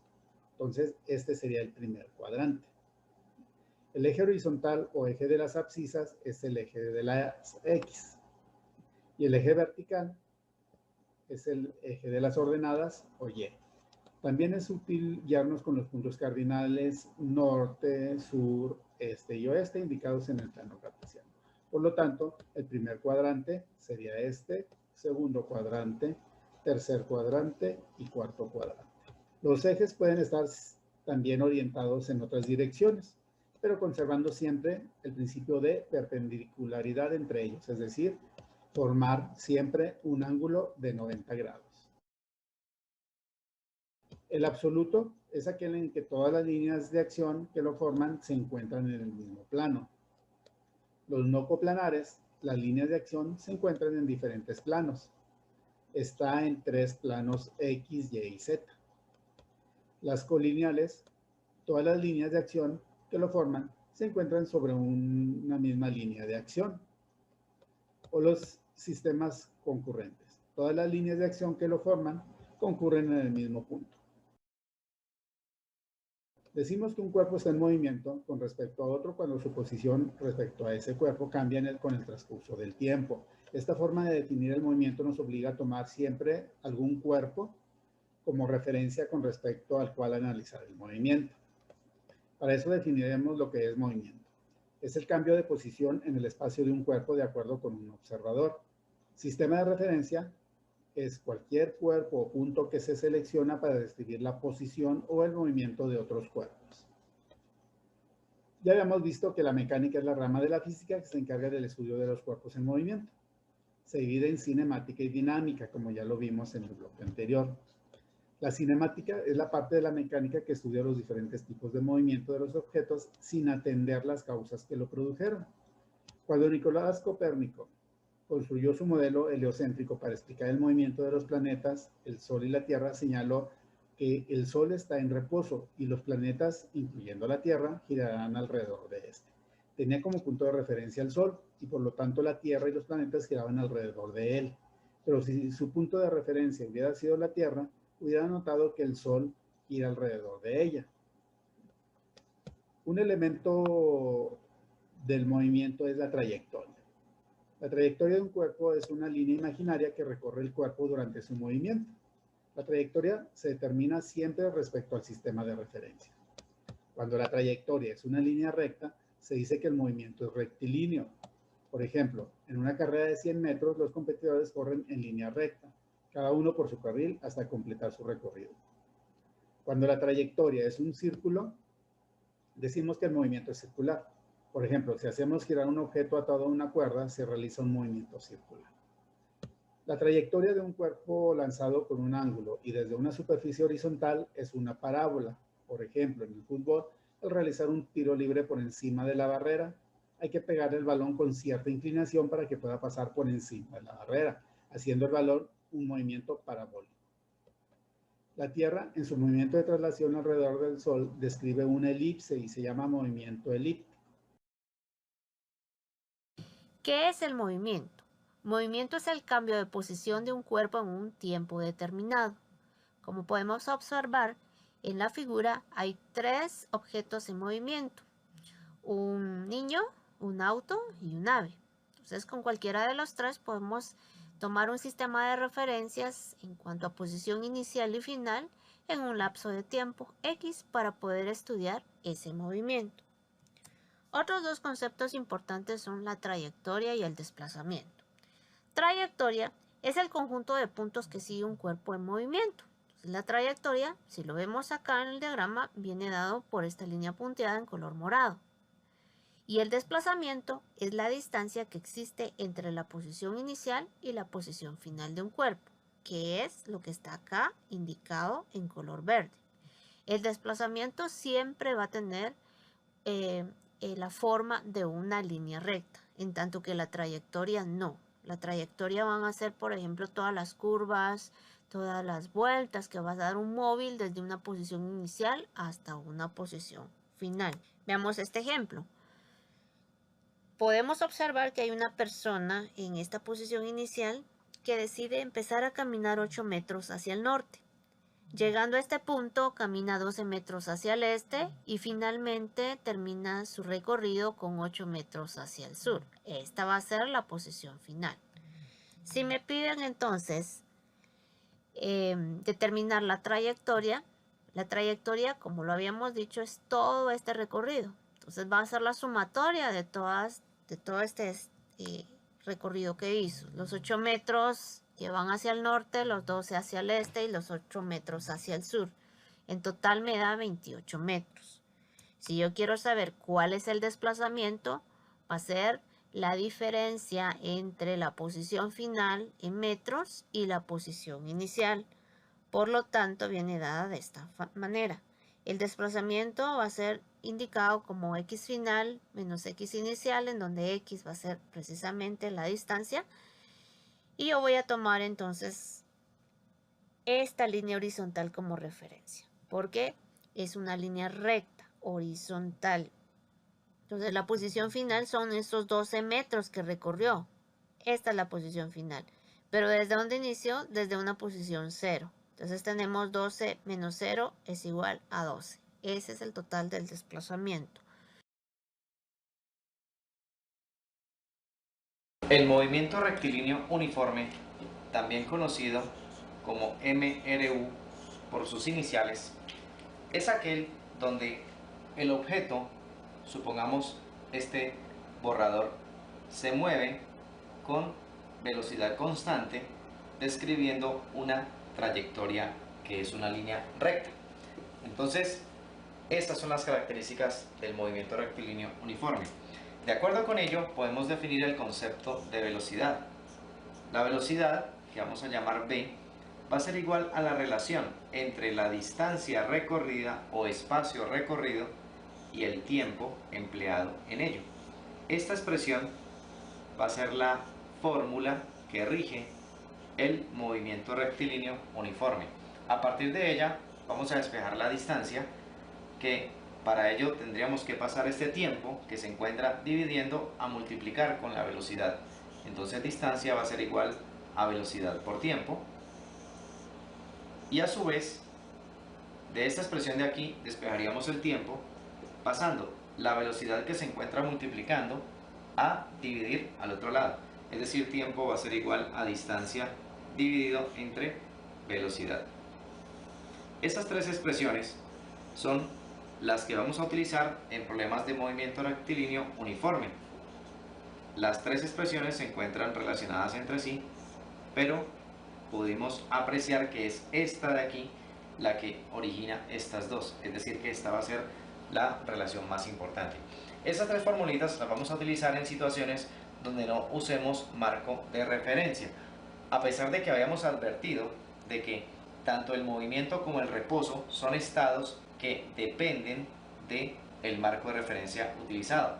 Entonces, este sería el primer cuadrante. El eje horizontal o eje de las abscisas es el eje de las X. Y el eje vertical es el eje de las ordenadas o Y. También es útil guiarnos con los puntos cardinales norte, sur, este y oeste indicados en el plano cartesiano. Por lo tanto, el primer cuadrante sería este, segundo cuadrante, tercer cuadrante y cuarto cuadrante. Los ejes pueden estar también orientados en otras direcciones, pero conservando siempre el principio de perpendicularidad entre ellos, es decir, formar siempre un ángulo de 90 grados. El absoluto es aquel en que todas las líneas de acción que lo forman se encuentran en el mismo plano. Los no coplanares, las líneas de acción se encuentran en diferentes planos. Está en 3 planos X, Y y Z. Las colineales, todas las líneas de acción que lo forman se encuentran sobre una misma línea de acción. O los sistemas concurrentes. Todas las líneas de acción que lo forman concurren en el mismo punto. Decimos que un cuerpo está en movimiento con respecto a otro cuando su posición respecto a ese cuerpo cambia con el transcurso del tiempo. Esta forma de definir el movimiento nos obliga a tomar siempre algún cuerpo como referencia con respecto al cual analizar el movimiento. Para eso definiremos lo que es movimiento. Es el cambio de posición en el espacio de un cuerpo de acuerdo con un observador. Sistema de referencia es cualquier cuerpo o punto que se selecciona para describir la posición o el movimiento de otros cuerpos. Ya habíamos visto que la mecánica es la rama de la física que se encarga del estudio de los cuerpos en movimiento. Se divide en cinemática y dinámica, como ya lo vimos en el bloque anterior. La cinemática es la parte de la mecánica que estudia los diferentes tipos de movimiento de los objetos sin atender las causas que lo produjeron. Cuando Nicolás Copérnico construyó su modelo heliocéntrico para explicar el movimiento de los planetas, el Sol y la Tierra, señaló que el Sol está en reposo y los planetas, incluyendo la Tierra, girarán alrededor de este. Tenía como punto de referencia el Sol y por lo tanto la Tierra y los planetas giraban alrededor de él. Pero si su punto de referencia hubiera sido la Tierra, hubiera notado que el Sol gira alrededor de ella. Un elemento del movimiento es la trayectoria. La trayectoria de un cuerpo es una línea imaginaria que recorre el cuerpo durante su movimiento. La trayectoria se determina siempre respecto al sistema de referencia. Cuando la trayectoria es una línea recta, se dice que el movimiento es rectilíneo. Por ejemplo, en una carrera de 100 metros, los competidores corren en línea recta, cada uno por su carril hasta completar su recorrido. Cuando la trayectoria es un círculo, decimos que el movimiento es circular. Por ejemplo, si hacemos girar un objeto atado a una cuerda, se realiza un movimiento circular. La trayectoria de un cuerpo lanzado con un ángulo y desde una superficie horizontal es una parábola. Por ejemplo, en el fútbol, al realizar un tiro libre por encima de la barrera, hay que pegar el balón con cierta inclinación para que pueda pasar por encima de la barrera, haciendo el balón un movimiento parabólico. La Tierra, en su movimiento de traslación alrededor del Sol, describe una elipse y se llama movimiento elíptico. ¿Qué es el movimiento? Movimiento es el cambio de posición de un cuerpo en un tiempo determinado. Como podemos observar, en la figura hay 3 objetos en movimiento: un niño, un auto y un ave. Entonces, con cualquiera de los tres podemos tomar un sistema de referencias en cuanto a posición inicial y final en un lapso de tiempo X para poder estudiar ese movimiento. Otros dos conceptos importantes son la trayectoria y el desplazamiento. Trayectoria es el conjunto de puntos que sigue un cuerpo en movimiento. Entonces, la trayectoria, si lo vemos acá en el diagrama, viene dado por esta línea punteada en color morado. Y el desplazamiento es la distancia que existe entre la posición inicial y la posición final de un cuerpo, que es lo que está acá indicado en color verde. El desplazamiento siempre va a tener la forma de una línea recta, en tanto que la trayectoria no. La trayectoria van a ser, por ejemplo, todas las curvas, todas las vueltas que va a dar un móvil desde una posición inicial hasta una posición final. Veamos este ejemplo. Podemos observar que hay una persona en esta posición inicial que decide empezar a caminar 8 metros hacia el norte. Llegando a este punto, camina 12 metros hacia el este y finalmente termina su recorrido con 8 metros hacia el sur. Esta va a ser la posición final. Si me piden entonces determinar la trayectoria, como lo habíamos dicho, es todo este recorrido. Entonces va a ser la sumatoria de todo este recorrido que hizo. Los 8 metros que van hacia el norte, los 12 hacia el este y los 8 metros hacia el sur. En total me da 28 metros. Si yo quiero saber cuál es el desplazamiento, va a ser la diferencia entre la posición final en metros y la posición inicial. Por lo tanto, viene dada de esta manera. El desplazamiento va a ser indicado como x final menos x inicial, en donde x va a ser precisamente la distancia. Y yo voy a tomar entonces esta línea horizontal como referencia, porque es una línea recta, horizontal. Entonces la posición final son estos 12 metros que recorrió. Esta es la posición final. Pero ¿desde dónde inició? Desde una posición 0. Entonces tenemos 12 menos 0 es igual a 12. Ese es el total del desplazamiento. El movimiento rectilíneo uniforme, también conocido como MRU por sus iniciales, es aquel donde el objeto, supongamos este borrador, se mueve con velocidad constante, describiendo una trayectoria que es una línea recta. Entonces, estas son las características del movimiento rectilíneo uniforme. De acuerdo con ello, podemos definir el concepto de velocidad. La velocidad, que vamos a llamar v, va a ser igual a la relación entre la distancia recorrida o espacio recorrido y el tiempo empleado en ello. Esta expresión va a ser la fórmula que rige el movimiento rectilíneo uniforme. A partir de ella vamos a despejar la distancia, que para ello tendríamos que pasar este tiempo que se encuentra dividiendo a multiplicar con la velocidad. Entonces distancia va a ser igual a velocidad por tiempo. Y a su vez, de esta expresión de aquí despejaríamos el tiempo pasando la velocidad que se encuentra multiplicando a dividir al otro lado. Es decir, tiempo va a ser igual a distancia dividido entre velocidad. Estas tres expresiones son las que vamos a utilizar en problemas de movimiento rectilíneo uniforme. Las tres expresiones se encuentran relacionadas entre sí, pero pudimos apreciar que es esta de aquí la que origina estas dos, es decir, que esta va a ser la relación más importante. Estas tres formulitas las vamos a utilizar en situaciones donde no usemos marco de referencia, a pesar de que habíamos advertido de que tanto el movimiento como el reposo son estados que dependen del marco de referencia utilizado.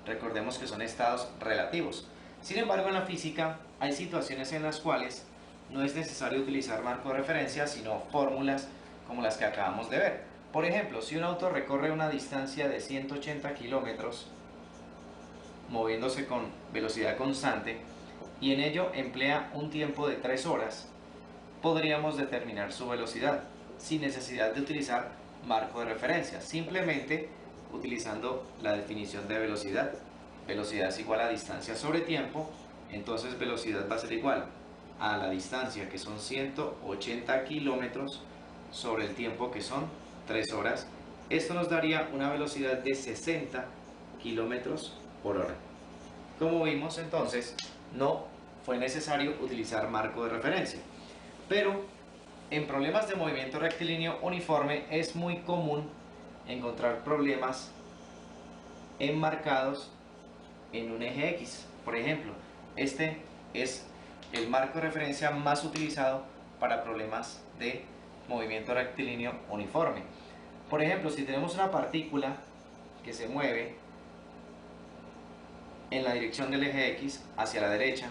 Recordemos que son estados relativos. Sin embargo, en la física hay situaciones en las cuales no es necesario utilizar marco de referencia, sino fórmulas como las que acabamos de ver. Por ejemplo, si un auto recorre una distancia de 180 kilómetros moviéndose con velocidad constante y en ello emplea un tiempo de 3 horas, podríamos determinar su velocidad sin necesidad de utilizar marco de referencia, simplemente utilizando la definición de velocidad. velocidad es igual a distancia sobre tiempo, entonces velocidad va a ser igual a la distancia, que son 180 kilómetros, sobre el tiempo, que son 3 horas. Esto nos daría una velocidad de 60 kilómetros por hora. Como vimos, entonces, no fue necesario utilizar marco de referencia. Pero en problemas de movimiento rectilíneo uniforme es muy común encontrar problemas enmarcados en un eje X. Por ejemplo, este es el marco de referencia más utilizado para problemas de movimiento rectilíneo uniforme. Por ejemplo, si tenemos una partícula que se mueve en la dirección del eje X hacia la derecha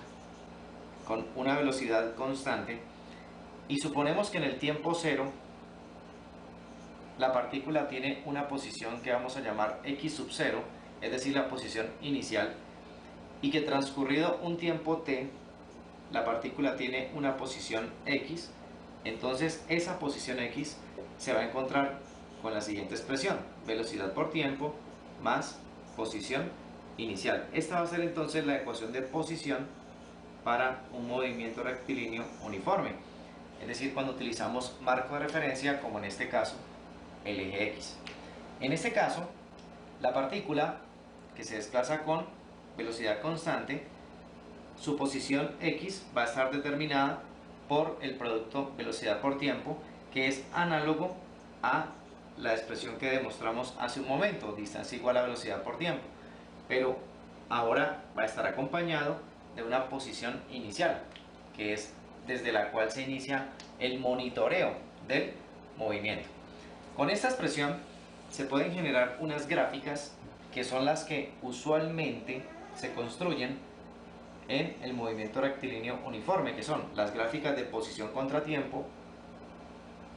con una velocidad constante, y suponemos que en el tiempo cero la partícula tiene una posición que vamos a llamar X sub 0, es decir, la posición inicial, y que transcurrido un tiempo t la partícula tiene una posición X, entonces esa posición X se va a encontrar con la siguiente expresión: velocidad por tiempo más posición inicial. Esta va a ser entonces la ecuación de posición para un movimiento rectilíneo uniforme, es decir, cuando utilizamos marco de referencia, como en este caso el eje X. En este caso, la partícula que se desplaza con velocidad constante, su posición X va a estar determinada por el producto velocidad por tiempo, que es análogo a la expresión que demostramos hace un momento, distancia igual a velocidad por tiempo, pero ahora va a estar acompañado de una posición inicial, que es desde la cual se inicia el monitoreo del movimiento. Con esta expresión se pueden generar unas gráficas que son las que usualmente se construyen en el movimiento rectilíneo uniforme, que son las gráficas de posición contra tiempo,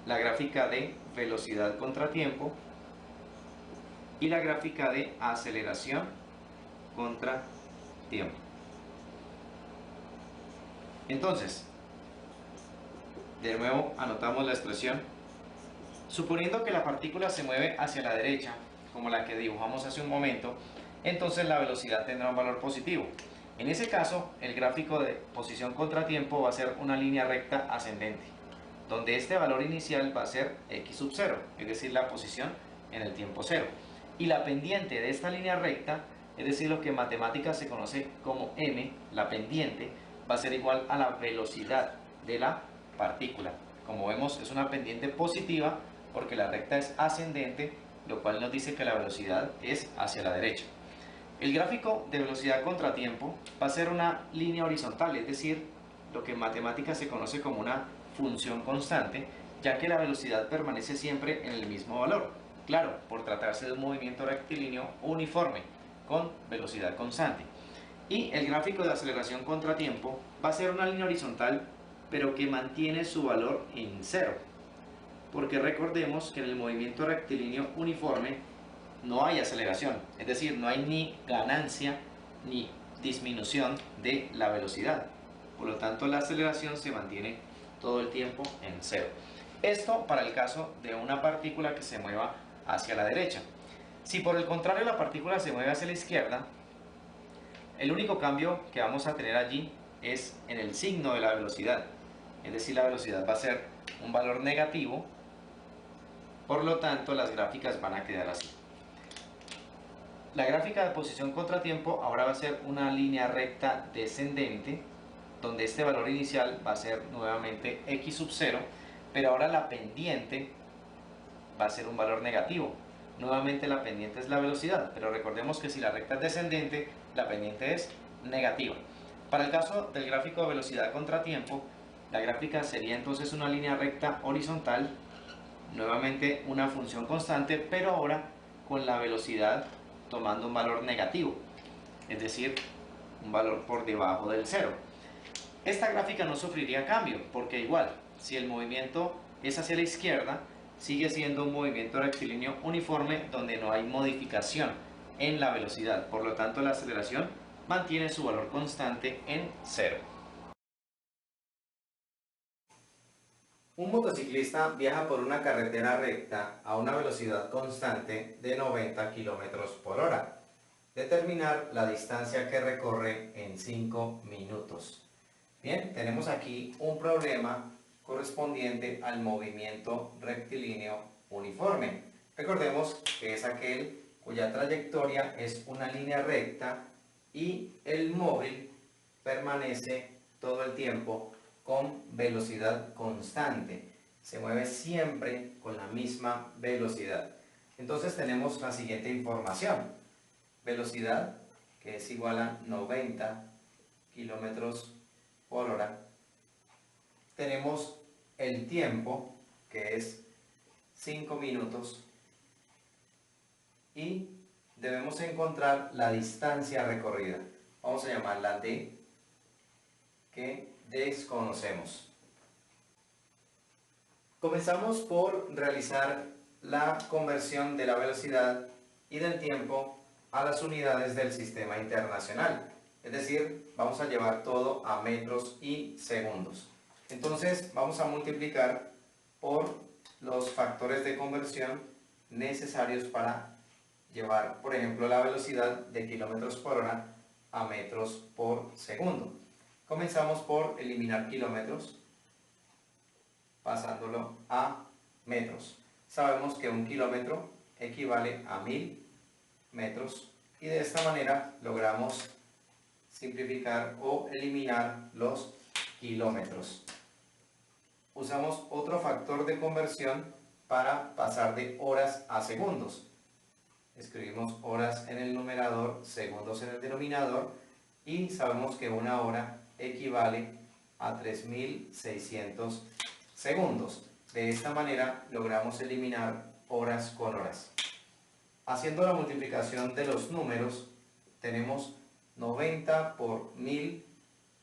la gráfica de velocidad contra tiempo y la gráfica de aceleración contra tiempo. Entonces, de nuevo anotamos la expresión. Suponiendo que la partícula se mueve hacia la derecha, como la que dibujamos hace un momento, entonces la velocidad tendrá un valor positivo. En ese caso, el gráfico de posición contra tiempo va a ser una línea recta ascendente, donde este valor inicial va a ser X sub 0, es decir, la posición en el tiempo cero. Y la pendiente de esta línea recta, es decir, lo que en matemáticas se conoce como m, la pendiente, va a ser igual a la velocidad de la partícula. Como vemos, es una pendiente positiva porque la recta es ascendente, lo cual nos dice que la velocidad es hacia la derecha. El gráfico de velocidad contra tiempo va a ser una línea horizontal, es decir, lo que en matemáticas se conoce como una función constante, ya que la velocidad permanece siempre en el mismo valor. Claro, por tratarse de un movimiento rectilíneo uniforme con velocidad constante. Y el gráfico de aceleración contra tiempo va a ser una línea horizontal, pero que mantiene su valor en cero, porque recordemos que en el movimiento rectilíneo uniforme no hay aceleración, es decir, no hay ni ganancia ni disminución de la velocidad, por lo tanto la aceleración se mantiene todo el tiempo en cero. Esto para el caso de una partícula que se mueva hacia la derecha. Si por el contrario la partícula se mueve hacia la izquierda, el único cambio que vamos a tener allí es en el signo de la velocidad, es decir, la velocidad va a ser un valor negativo, por lo tanto las gráficas van a quedar así. La gráfica de posición contra tiempo ahora va a ser una línea recta descendente, donde este valor inicial va a ser nuevamente X sub 0, pero ahora la pendiente va a ser un valor negativo. Nuevamente la pendiente es la velocidad, pero recordemos que si la recta es descendente, la pendiente es negativa. Para el caso del gráfico de velocidad contra tiempo, la gráfica sería entonces una línea recta horizontal, nuevamente una función constante, pero ahora con la velocidad tomando un valor negativo, es decir, un valor por debajo del cero. Esta gráfica no sufriría cambio, porque igual, si el movimiento es hacia la izquierda, sigue siendo un movimiento rectilíneo uniforme donde no hay modificación en la velocidad, por lo tanto la aceleración mantiene su valor constante en cero. Un motociclista viaja por una carretera recta a una velocidad constante de 90 km por hora. determinar la distancia que recorre en 5 minutos. Bien, tenemos aquí un problema correspondiente al movimiento rectilíneo uniforme. Recordemos que es aquel cuya trayectoria es una línea recta y el móvil permanece todo el tiempo con velocidad constante. Se mueve siempre con la misma velocidad. Entonces tenemos la siguiente información. Velocidad, que es igual a 90 kilómetros por hora. Tenemos el tiempo, que es 5 minutos. Y debemos encontrar la distancia recorrida. Vamos a llamarla D, que desconocemos. Comenzamos por realizar la conversión de la velocidad y del tiempo a las unidades del sistema internacional. Es decir, vamos a llevar todo a metros y segundos. Entonces vamos a multiplicar por los factores de conversión necesarios para llevar, por ejemplo, la velocidad de kilómetros por hora a metros por segundo. Comenzamos por eliminar kilómetros, pasándolo a metros. Sabemos que un kilómetro equivale a 1000 metros y de esta manera logramos simplificar o eliminar los kilómetros. Usamos otro factor de conversión para pasar de horas a segundos. Escribimos horas en el numerador, segundos en el denominador y sabemos que una hora equivale a 3600 segundos. De esta manera logramos eliminar horas con horas. Haciendo la multiplicación de los números, tenemos 90 por 1000,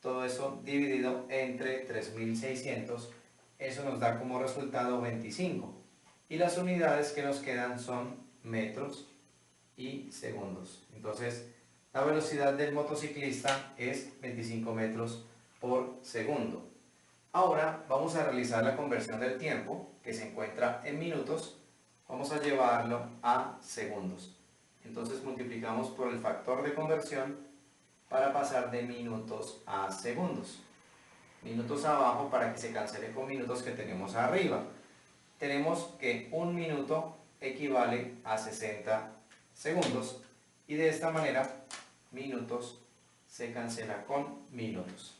todo eso dividido entre 3600, eso nos da como resultado 25. Y las unidades que nos quedan son metros y segundos. Entonces, la velocidad del motociclista es 25 metros por segundo. Ahora vamos a realizar la conversión del tiempo, que se encuentra en minutos. Vamos a llevarlo a segundos. Entonces multiplicamos por el factor de conversión para pasar de minutos a segundos. Minutos abajo para que se cancele con minutos que tenemos arriba. Tenemos que un minuto equivale a 60 segundos y de esta manera minutos se cancela con minutos.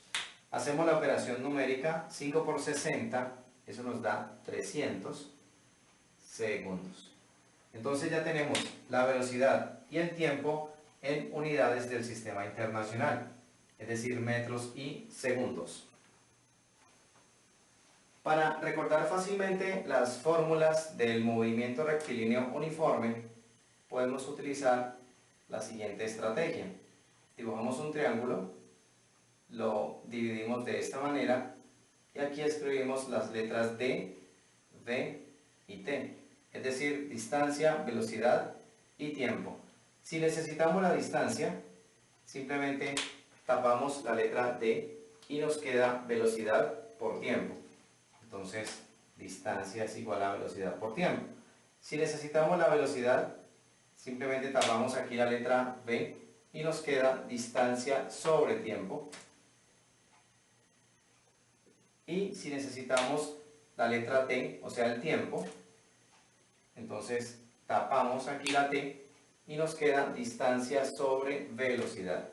Hacemos la operación numérica, 5 por 60, eso nos da 300 segundos. Entonces ya tenemos la velocidad y el tiempo en unidades del sistema internacional, es decir, metros y segundos. Para recordar fácilmente las fórmulas del movimiento rectilíneo uniforme, podemos utilizar la siguiente estrategia. Dibujamos un triángulo, lo dividimos de esta manera y aquí escribimos las letras D, V y T, es decir, distancia, velocidad y tiempo. Si necesitamos la distancia, simplemente tapamos la letra D y nos queda velocidad por tiempo. Entonces, distancia es igual a velocidad por tiempo. Si necesitamos la velocidad, simplemente tapamos aquí la letra V y nos queda distancia sobre tiempo. Y si necesitamos la letra T, o sea el tiempo, entonces tapamos aquí la T y nos queda distancia sobre velocidad.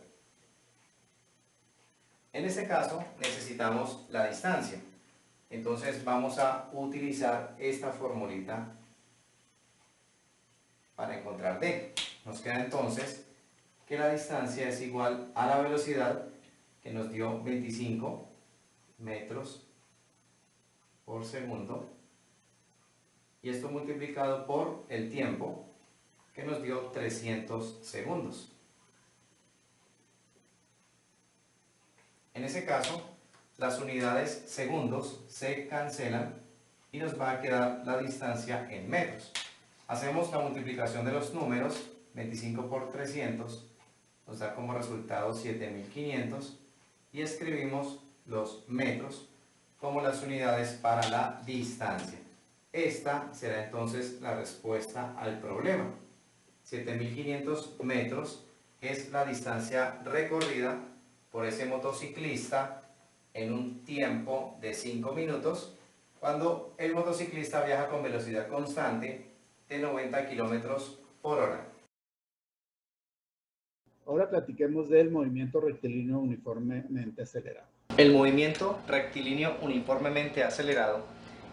En este caso necesitamos la distancia. Entonces vamos a utilizar esta formulita para encontrar D. Nos queda entonces que la distancia es igual a la velocidad que nos dio 25 metros por segundo y esto multiplicado por el tiempo que nos dio 300 segundos. En ese caso, las unidades segundos se cancelan y nos va a quedar la distancia en metros. Hacemos la multiplicación de los números, 25 por 300, nos da como resultado 7500 y escribimos los metros como las unidades para la distancia. Esta será entonces la respuesta al problema. 7500 metros es la distancia recorrida por ese motociclista en un tiempo de 5 minutos cuando el motociclista viaja con velocidad constante de 90 kilómetros por hora. Ahora platiquemos del movimiento rectilíneo uniformemente acelerado. El movimiento rectilíneo uniformemente acelerado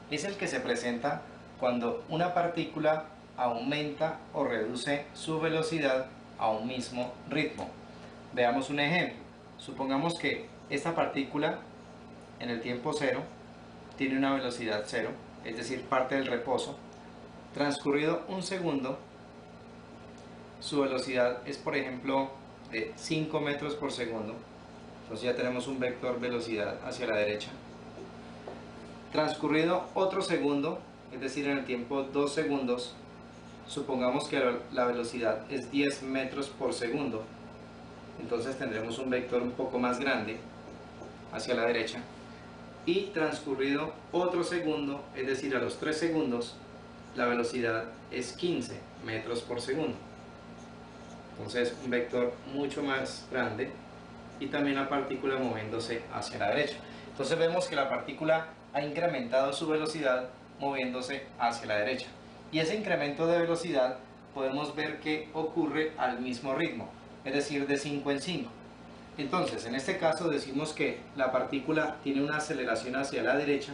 es el que se presenta cuando una partícula aumenta o reduce su velocidad a un mismo ritmo. Veamos un ejemplo. Supongamos que esta partícula en el tiempo cero tiene una velocidad cero, es decir, parte del reposo. Transcurrido un segundo, su velocidad es, por ejemplo, de 5 metros por segundo. Entonces ya tenemos un vector velocidad hacia la derecha. Transcurrido otro segundo, es decir, en el tiempo 2 segundos, supongamos que la velocidad es 10 metros por segundo. Entonces tendremos un vector un poco más grande hacia la derecha. Y transcurrido otro segundo, es decir, a los 3 segundos, la velocidad es 15 metros por segundo. Entonces un vector mucho más grande y también la partícula moviéndose hacia la derecha. Entonces vemos que la partícula ha incrementado su velocidad moviéndose hacia la derecha. Y ese incremento de velocidad podemos ver que ocurre al mismo ritmo, es decir, de 5 en 5. Entonces, en este caso decimos que la partícula tiene una aceleración hacia la derecha,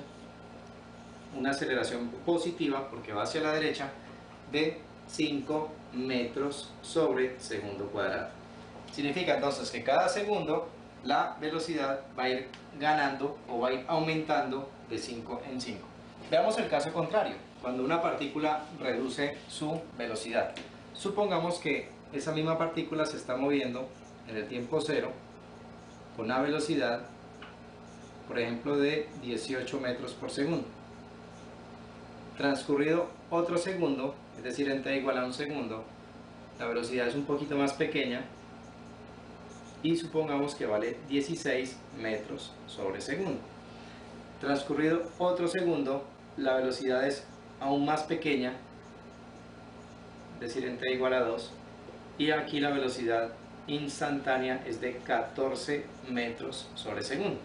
una aceleración positiva porque va hacia la derecha, de 5 metros sobre segundo cuadrado. Significa entonces que cada segundo la velocidad va a ir ganando o va a ir aumentando de 5 en 5. Veamos el caso contrario, cuando una partícula reduce su velocidad. Supongamos que esa misma partícula se está moviendo en el tiempo cero con una velocidad, por ejemplo, de 18 metros por segundo. Transcurrido otro segundo, es decir, en t igual a un segundo, la velocidad es un poquito más pequeña y supongamos que vale 16 metros sobre segundo. Transcurrido otro segundo, la velocidad es aún más pequeña, es decir, en t igual a 2, y aquí la velocidad instantánea es de 14 metros sobre segundo.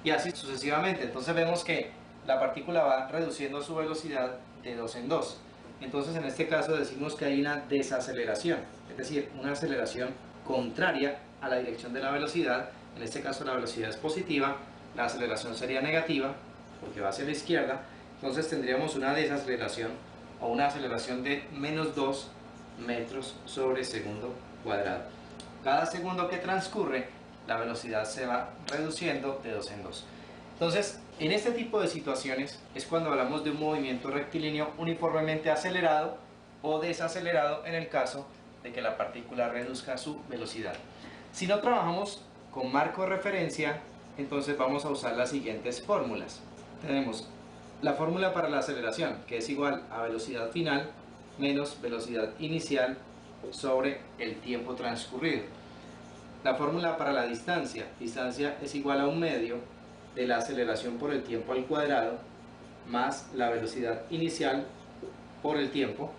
Y así sucesivamente. Entonces vemos que la partícula va reduciendo su velocidad de 2 en 2. Entonces en este caso decimos que hay una desaceleración, es decir, una aceleración contraria a la dirección de la velocidad. En este caso la velocidad es positiva, la aceleración sería negativa porque va hacia la izquierda. Entonces tendríamos una desaceleración o una aceleración de menos 2 metros sobre segundo cuadrado. Cada segundo que transcurre, la velocidad se va reduciendo de 2 en 2. Entonces, en este tipo de situaciones es cuando hablamos de un movimiento rectilíneo uniformemente acelerado o desacelerado en el caso de que la partícula reduzca su velocidad. Si no trabajamos con marco de referencia, entonces vamos a usar las siguientes fórmulas. Tenemos la fórmula para la aceleración, que es igual a velocidad final menos velocidad inicial sobre el tiempo transcurrido. La fórmula para la distancia es igual a un medio de la aceleración por el tiempo al cuadrado más la velocidad inicial por el tiempo.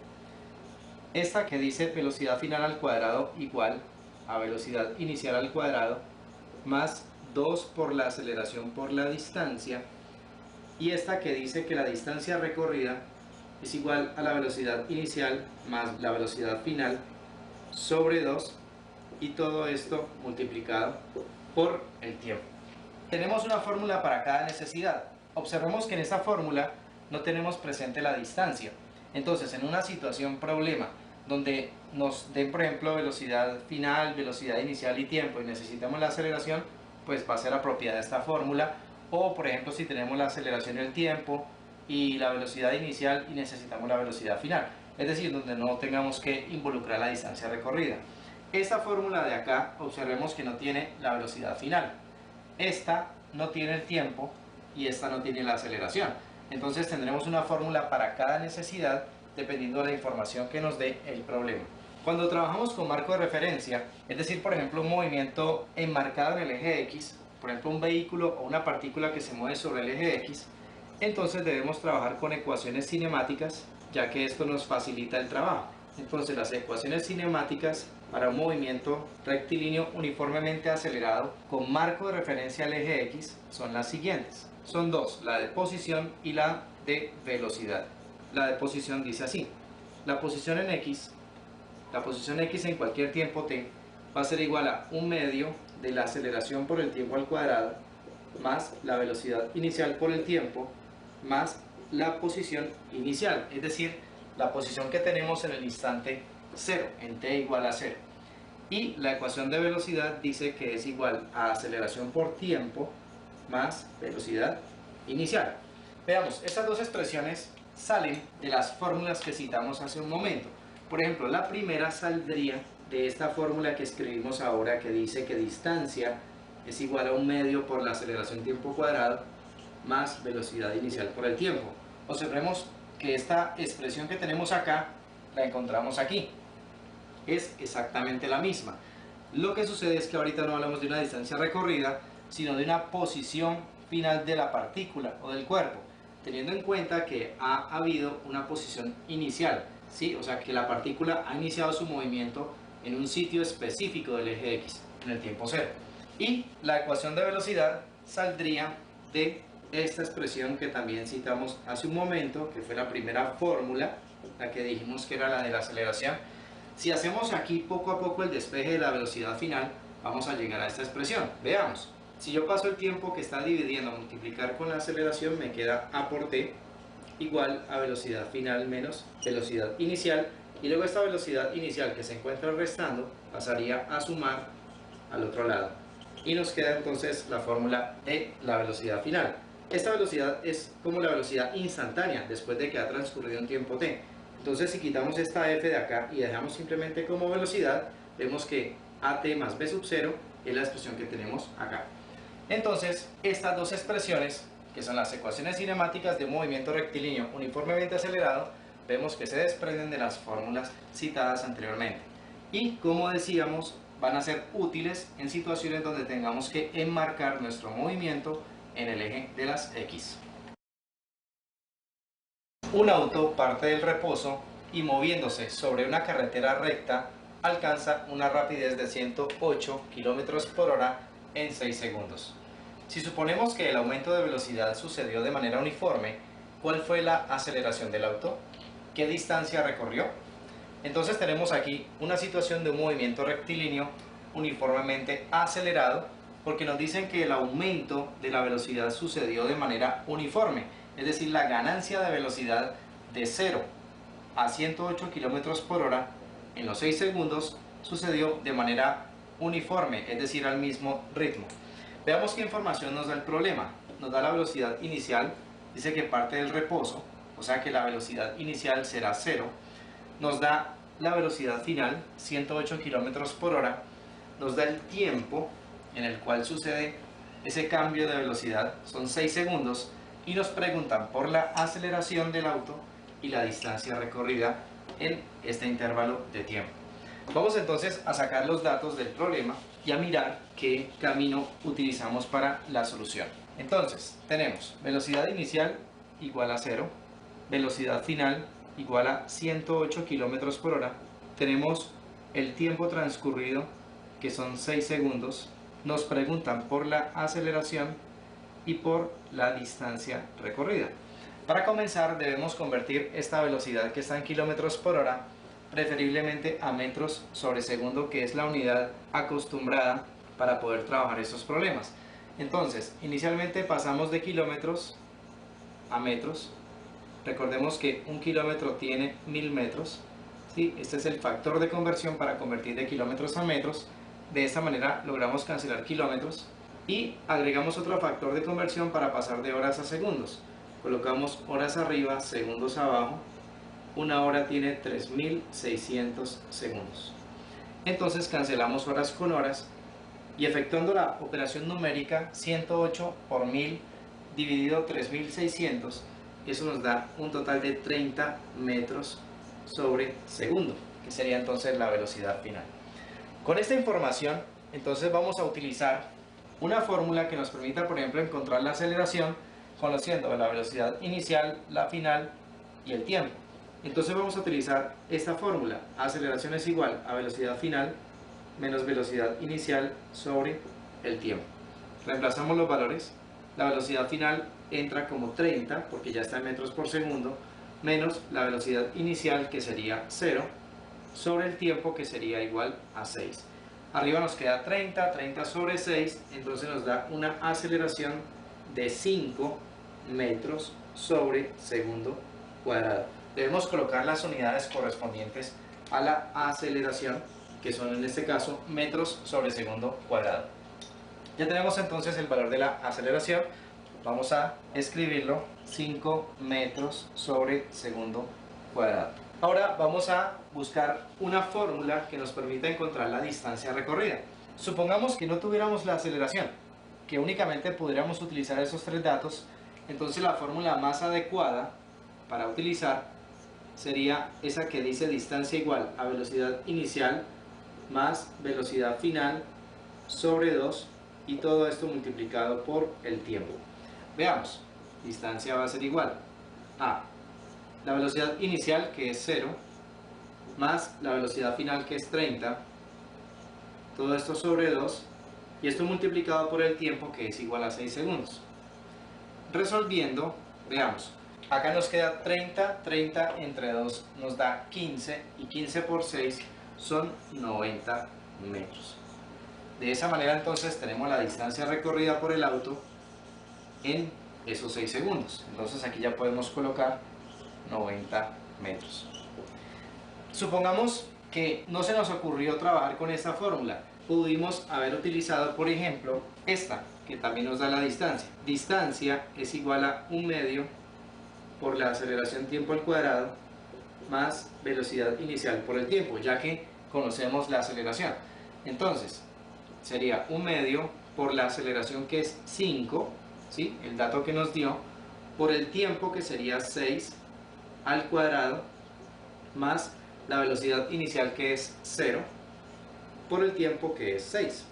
Esta que dice velocidad final al cuadrado igual a velocidad inicial al cuadrado más 2 por la aceleración por la distancia. Y esta que dice que la distancia recorrida es igual a la velocidad inicial más la velocidad final sobre 2, y todo esto multiplicado por el tiempo. Tenemos una fórmula para cada necesidad. Observemos que en esta fórmula no tenemos presente la distancia. Entonces, en una situación problema donde nos den, por ejemplo, velocidad final, velocidad inicial y tiempo y necesitamos la aceleración, pues va a ser apropiada esta fórmula. O, por ejemplo, si tenemos la aceleración y el tiempo y la velocidad inicial y necesitamos la velocidad final. Es decir, donde no tengamos que involucrar la distancia recorrida. Esta fórmula de acá, observemos que no tiene la velocidad final. Esta no tiene el tiempo y esta no tiene la aceleración. Entonces tendremos una fórmula para cada necesidad dependiendo de la información que nos dé el problema. Cuando trabajamos con marco de referencia, es decir, por ejemplo, un movimiento enmarcado en el eje X, por ejemplo, un vehículo o una partícula que se mueve sobre el eje X, entonces debemos trabajar con ecuaciones cinemáticas, ya que esto nos facilita el trabajo. Entonces las ecuaciones cinemáticas para un movimiento rectilíneo uniformemente acelerado con marco de referencia al eje X son las siguientes. Son dos, la de posición y la de velocidad. La de posición dice así: la posición en X en cualquier tiempo t va a ser igual a 1/2 de la aceleración por el tiempo al cuadrado más la velocidad inicial por el tiempo más la posición inicial, es decir, la posición que tenemos en el instante 0, en t igual a 0. Y la ecuación de velocidad dice que es igual a aceleración por tiempo más velocidad inicial. Veamos, estas dos expresiones salen de las fórmulas que citamos hace un momento. Por ejemplo, la primera saldría de esta fórmula que escribimos ahora, que dice que distancia es igual a 1/2 por la aceleración tiempo cuadrado más velocidad inicial por el tiempo. Observemos que esta expresión que tenemos acá la encontramos aquí. Es exactamente la misma. Lo que sucede es que ahorita no hablamos de una distancia recorrida, sino de una posición final de la partícula o del cuerpo, teniendo en cuenta que ha habido una posición inicial, ¿sí? O sea que la partícula ha iniciado su movimiento en un sitio específico del eje X, en el tiempo 0. Y la ecuación de velocidad saldría de esta expresión que también citamos hace un momento, que fue la primera fórmula, la que dijimos que era la de la aceleración. Si hacemos aquí poco a poco el despeje de la velocidad final, vamos a llegar a esta expresión. Veamos, si yo paso el tiempo que está dividiendo a multiplicar con la aceleración, me queda a por t igual a velocidad final menos velocidad inicial, y luego esta velocidad inicial que se encuentra restando pasaría a sumar al otro lado, y nos queda entonces la fórmula de la velocidad final. Esta velocidad es como la velocidad instantánea después de que ha transcurrido un tiempo t. Entonces, si quitamos esta f de acá y dejamos simplemente como velocidad, vemos que at más b sub 0 es la expresión que tenemos acá. Entonces, estas dos expresiones, que son las ecuaciones cinemáticas de un movimiento rectilíneo uniformemente acelerado, vemos que se desprenden de las fórmulas citadas anteriormente. Y, como decíamos, van a ser útiles en situaciones donde tengamos que enmarcar nuestro movimiento en el eje de las X. Un auto parte del reposo y moviéndose sobre una carretera recta alcanza una rapidez de 108 km por hora en 6 segundos. Si suponemos que el aumento de velocidad sucedió de manera uniforme, ¿cuál fue la aceleración del auto? ¿Qué distancia recorrió? Entonces tenemos aquí una situación de un movimiento rectilíneo uniformemente acelerado, porque nos dicen que el aumento de la velocidad sucedió de manera uniforme, es decir, la ganancia de velocidad de 0 a 108 km por hora en los 6 segundos sucedió de manera uniforme, es decir, al mismo ritmo. Veamos qué información nos da el problema. Nos da la velocidad inicial, dice que parte del reposo, o sea que la velocidad inicial será 0. Nos da la velocidad final, 108 km por hora. Nos da el tiempo en el cual sucede ese cambio de velocidad, son 6 segundos, y nos preguntan por la aceleración del auto y la distancia recorrida en este intervalo de tiempo. Vamos entonces a sacar los datos del problema y a mirar qué camino utilizamos para la solución. Entonces, tenemos velocidad inicial igual a 0, velocidad final igual a 108 km por hora, tenemos el tiempo transcurrido, que son 6 segundos, nos preguntan por la aceleración y por la distancia recorrida. Para comenzar debemos convertir esta velocidad que está en kilómetros por hora preferiblemente a metros sobre segundo, que es la unidad acostumbrada para poder trabajar estos problemas. Entonces, inicialmente pasamos de kilómetros a metros. Recordemos que un kilómetro tiene 1000 metros. ¿Sí? Este es el factor de conversión para convertir de kilómetros a metros. De esta manera logramos cancelar kilómetros y agregamos otro factor de conversión para pasar de horas a segundos. Colocamos horas arriba, segundos abajo. Una hora tiene 3600 segundos. Entonces cancelamos horas con horas y efectuando la operación numérica 108 por 1000 dividido 3600, eso nos da un total de 30 metros sobre segundo, que sería entonces la velocidad final. Con esta información, entonces vamos a utilizar una fórmula que nos permita, por ejemplo, encontrar la aceleración conociendo la velocidad inicial, la final y el tiempo. Entonces vamos a utilizar esta fórmula. Aceleración es igual a velocidad final menos velocidad inicial sobre el tiempo. Reemplazamos los valores. La velocidad final entra como 30 porque ya está en metros por segundo, menos la velocidad inicial que sería 0 sobre el tiempo que sería igual a 6. Arriba nos queda 30, 30 sobre 6, entonces nos da una aceleración de 5 metros sobre segundo cuadrado. Debemos colocar las unidades correspondientes a la aceleración, que son en este caso metros sobre segundo cuadrado. Ya tenemos entonces el valor de la aceleración. Vamos a escribirlo: 5 metros sobre segundo cuadrado. Ahora vamos a buscar una fórmula que nos permita encontrar la distancia recorrida. Supongamos que no tuviéramos la aceleración, que únicamente pudiéramos utilizar esos tres datos. Entonces la fórmula más adecuada para utilizar sería esa que dice distancia igual a velocidad inicial más velocidad final sobre 2, y todo esto multiplicado por el tiempo. Veamos, distancia va a ser igual a la velocidad inicial, que es 0, más la velocidad final, que es 30, todo esto sobre 2, y esto multiplicado por el tiempo, que es igual a 6 segundos. Resolviendo, veamos, acá nos queda 30, 30 entre 2 nos da 15, y 15 por 6 son 90 metros. De esa manera entonces tenemos la distancia recorrida por el auto en esos 6 segundos. Entonces aquí ya podemos colocar 90 metros. Supongamos que no se nos ocurrió trabajar con esta fórmula. Pudimos haber utilizado, por ejemplo, esta, que también nos da la distancia. Distancia es igual a 1 medio por la aceleración tiempo al cuadrado más velocidad inicial por el tiempo, ya que conocemos la aceleración. Entonces sería 1 medio por la aceleración, que es 5, ¿sí?, el dato que nos dio, por el tiempo, que sería 6 al cuadrado, más la velocidad inicial, que es 0, por el tiempo, que es 6.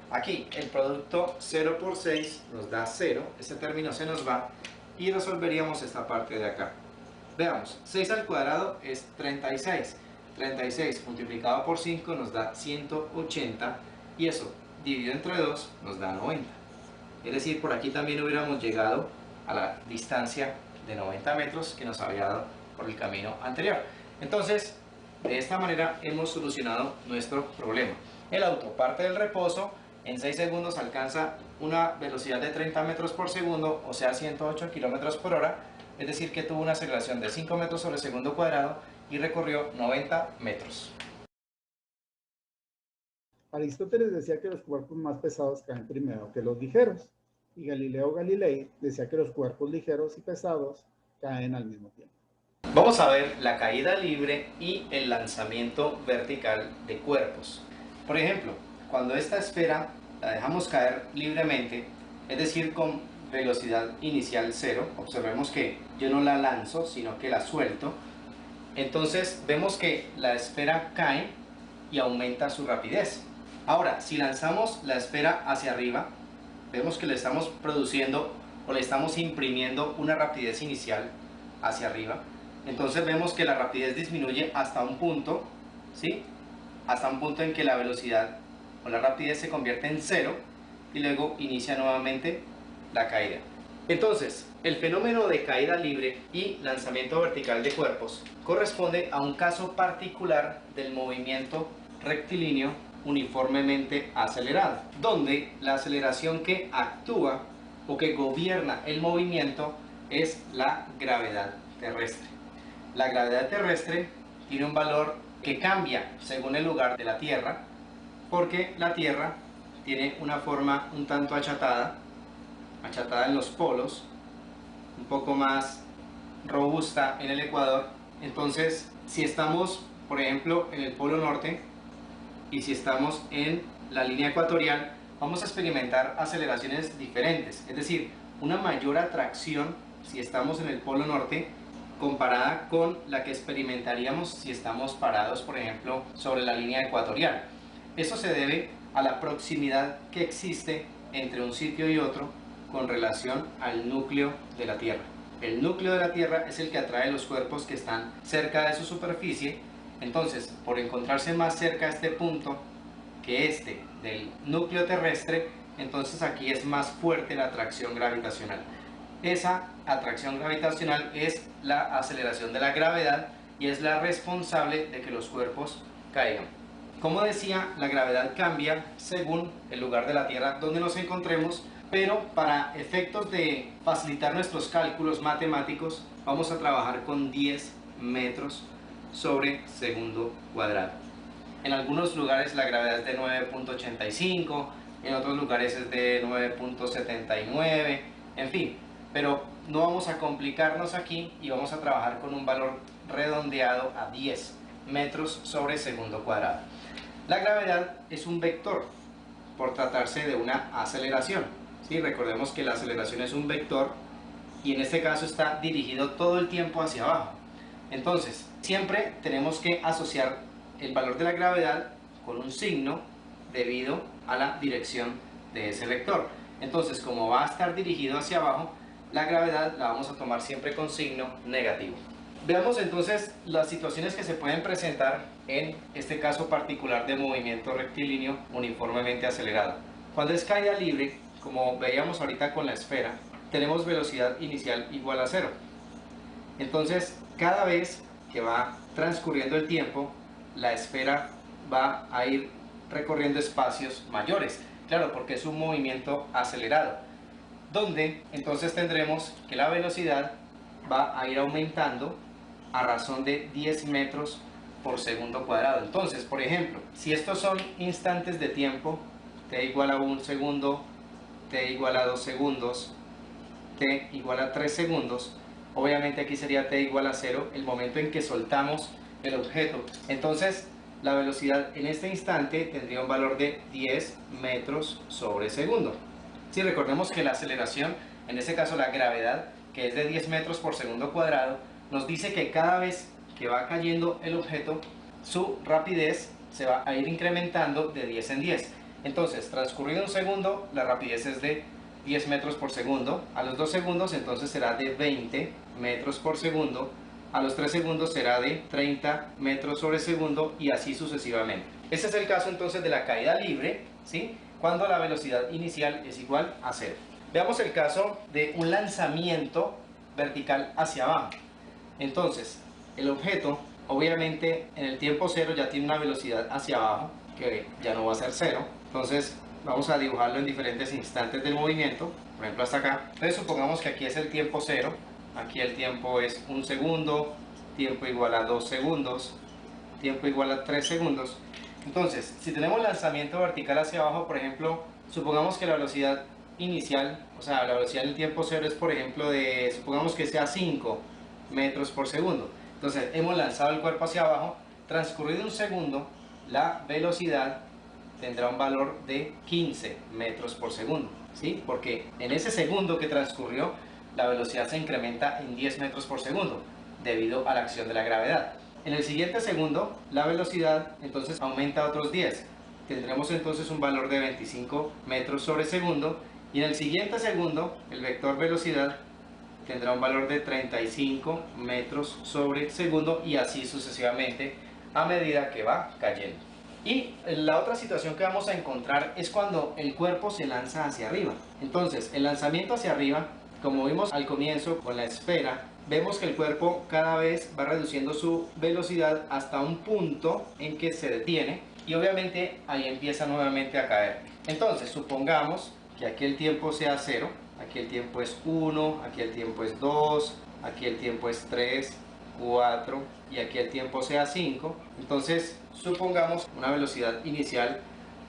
Aquí el producto 0 por 6 nos da 0, ese término se nos va, y resolveríamos esta parte de acá. Veamos, 6 al cuadrado es 36, 36 multiplicado por 5 nos da 180, y eso dividido entre 2 nos da 90. Es decir, por aquí también hubiéramos llegado a la distancia de 90 metros que nos había dado por el camino anterior. Entonces, de esta manera hemos solucionado nuestro problema. El auto parte del reposo, en 6 segundos alcanza una velocidad de 30 metros por segundo, o sea 108 kilómetros por hora, es decir que tuvo una aceleración de 5 metros sobre segundo cuadrado y recorrió 90 metros. Aristóteles decía que los cuerpos más pesados caen primero que los ligeros, y Galileo Galilei decía que los cuerpos ligeros y pesados caen al mismo tiempo. Vamos a ver la caída libre y el lanzamiento vertical de cuerpos. Por ejemplo, cuando esta esfera la dejamos caer libremente, es decir, con velocidad inicial 0, observemos que yo no la lanzo, sino que la suelto, entonces vemos que la esfera cae y aumenta su rapidez. Ahora, si lanzamos la esfera hacia arriba, vemos que le estamos produciendo o le estamos imprimiendo una rapidez inicial hacia arriba. Entonces vemos que la rapidez disminuye hasta un punto, ¿sí?, hasta un punto en que la velocidad o la rapidez se convierte en 0 y luego inicia nuevamente la caída. Entonces, el fenómeno de caída libre y lanzamiento vertical de cuerpos corresponde a un caso particular del movimiento rectilíneo uniformemente acelerado, donde la aceleración que actúa o que gobierna el movimiento es la gravedad terrestre. La gravedad terrestre tiene un valor que cambia según el lugar de la Tierra, porque la Tierra tiene una forma un tanto achatada en los polos, un poco más robusta en el ecuador. Entonces, si estamos, por ejemplo, en el polo norte y si estamos en la línea ecuatorial, vamos a experimentar aceleraciones diferentes, es decir, una mayor atracción si estamos en el polo norte comparada con la que experimentaríamos si estamos parados, por ejemplo, sobre la línea ecuatorial. Eso se debe a la proximidad que existe entre un sitio y otro con relación al núcleo de la Tierra. el núcleo de la Tierra es el que atrae los cuerpos que están cerca de su superficie. Entonces, por encontrarse más cerca a este punto que este del núcleo terrestre, entonces aquí es más fuerte la atracción gravitacional. Esa atracción gravitacional es la aceleración de la gravedad y es la responsable de que los cuerpos caigan. Como decía, la gravedad cambia según el lugar de la Tierra donde nos encontremos, pero para efectos de facilitar nuestros cálculos matemáticos vamos a trabajar con 10 metros sobre segundo cuadrado. En algunos lugares la gravedad es de 9.85, en otros lugares es de 9.79, en fin, pero no vamos a complicarnos aquí y vamos a trabajar con un valor redondeado a 10 metros sobre segundo cuadrado. La gravedad es un vector por tratarse de una aceleración. ¿Sí? Recordemos que la aceleración es un vector y en este caso está dirigido todo el tiempo hacia abajo. Entonces, siempre tenemos que asociar el valor de la gravedad con un signo debido a la dirección de ese vector. Entonces, como va a estar dirigido hacia abajo, la gravedad la vamos a tomar siempre con signo negativo. Veamos entonces las situaciones que se pueden presentar en este caso particular de movimiento rectilíneo uniformemente acelerado. Cuando es caída libre, como veíamos ahorita con la esfera, tenemos velocidad inicial igual a 0. Entonces, cada vez que va transcurriendo el tiempo, la esfera va a ir recorriendo espacios mayores. Claro, porque es un movimiento acelerado, donde entonces tendremos que la velocidad va a ir aumentando a razón de 10 metros por segundo cuadrado. Entonces, por ejemplo, si estos son instantes de tiempo, t igual a 1 segundo, t igual a 2 segundos, t igual a 3 segundos, obviamente aquí sería t igual a 0 el momento en que soltamos el objeto. Entonces, la velocidad en este instante tendría un valor de 10 metros sobre segundo. Si recordemos que la aceleración, en este caso la gravedad, que es de 10 metros por segundo cuadrado, nos dice que cada vez que va cayendo el objeto, su rapidez se va a ir incrementando de 10 en 10. Entonces, transcurrido un segundo, la rapidez es de 10 metros por segundo. A los 2 segundos, entonces será de 20 metros por segundo. A los 3 segundos será de 30 metros sobre segundo y así sucesivamente. Ese es el caso entonces de la caída libre, ¿sí? Cuando la velocidad inicial es igual a 0. Veamos el caso de un lanzamiento vertical hacia abajo. Entonces, el objeto, obviamente, en el tiempo 0 ya tiene una velocidad hacia abajo, que ya no va a ser 0. Entonces, vamos a dibujarlo en diferentes instantes del movimiento, por ejemplo hasta acá. Entonces, supongamos que aquí es el tiempo 0, aquí el tiempo es 1 segundo, tiempo igual a 2 segundos, tiempo igual a 3 segundos. Entonces, si tenemos lanzamiento vertical hacia abajo, por ejemplo, supongamos que la velocidad inicial, o sea, la velocidad del tiempo 0 es, por ejemplo, supongamos que sea 5 metros por segundo. Entonces, hemos lanzado el cuerpo hacia abajo, transcurrido un segundo, la velocidad tendrá un valor de 15 metros por segundo, ¿sí? Porque en ese segundo que transcurrió, la velocidad se incrementa en 10 metros por segundo, debido a la acción de la gravedad. En el siguiente segundo, la velocidad entonces aumenta otros 10. Tendremos entonces un valor de 25 metros sobre segundo. Y en el siguiente segundo, el vector velocidad tendrá un valor de 35 metros sobre segundo y así sucesivamente a medida que va cayendo. Y la otra situación que vamos a encontrar es cuando el cuerpo se lanza hacia arriba. Entonces, el lanzamiento hacia arriba, como vimos al comienzo con la esfera, vemos que el cuerpo cada vez va reduciendo su velocidad hasta un punto en que se detiene y obviamente ahí empieza nuevamente a caer. Entonces, supongamos que aquí el tiempo sea 0, aquí el tiempo es 1, aquí el tiempo es 2, aquí el tiempo es 3, 4 y aquí el tiempo sea 5. Entonces, supongamos una velocidad inicial,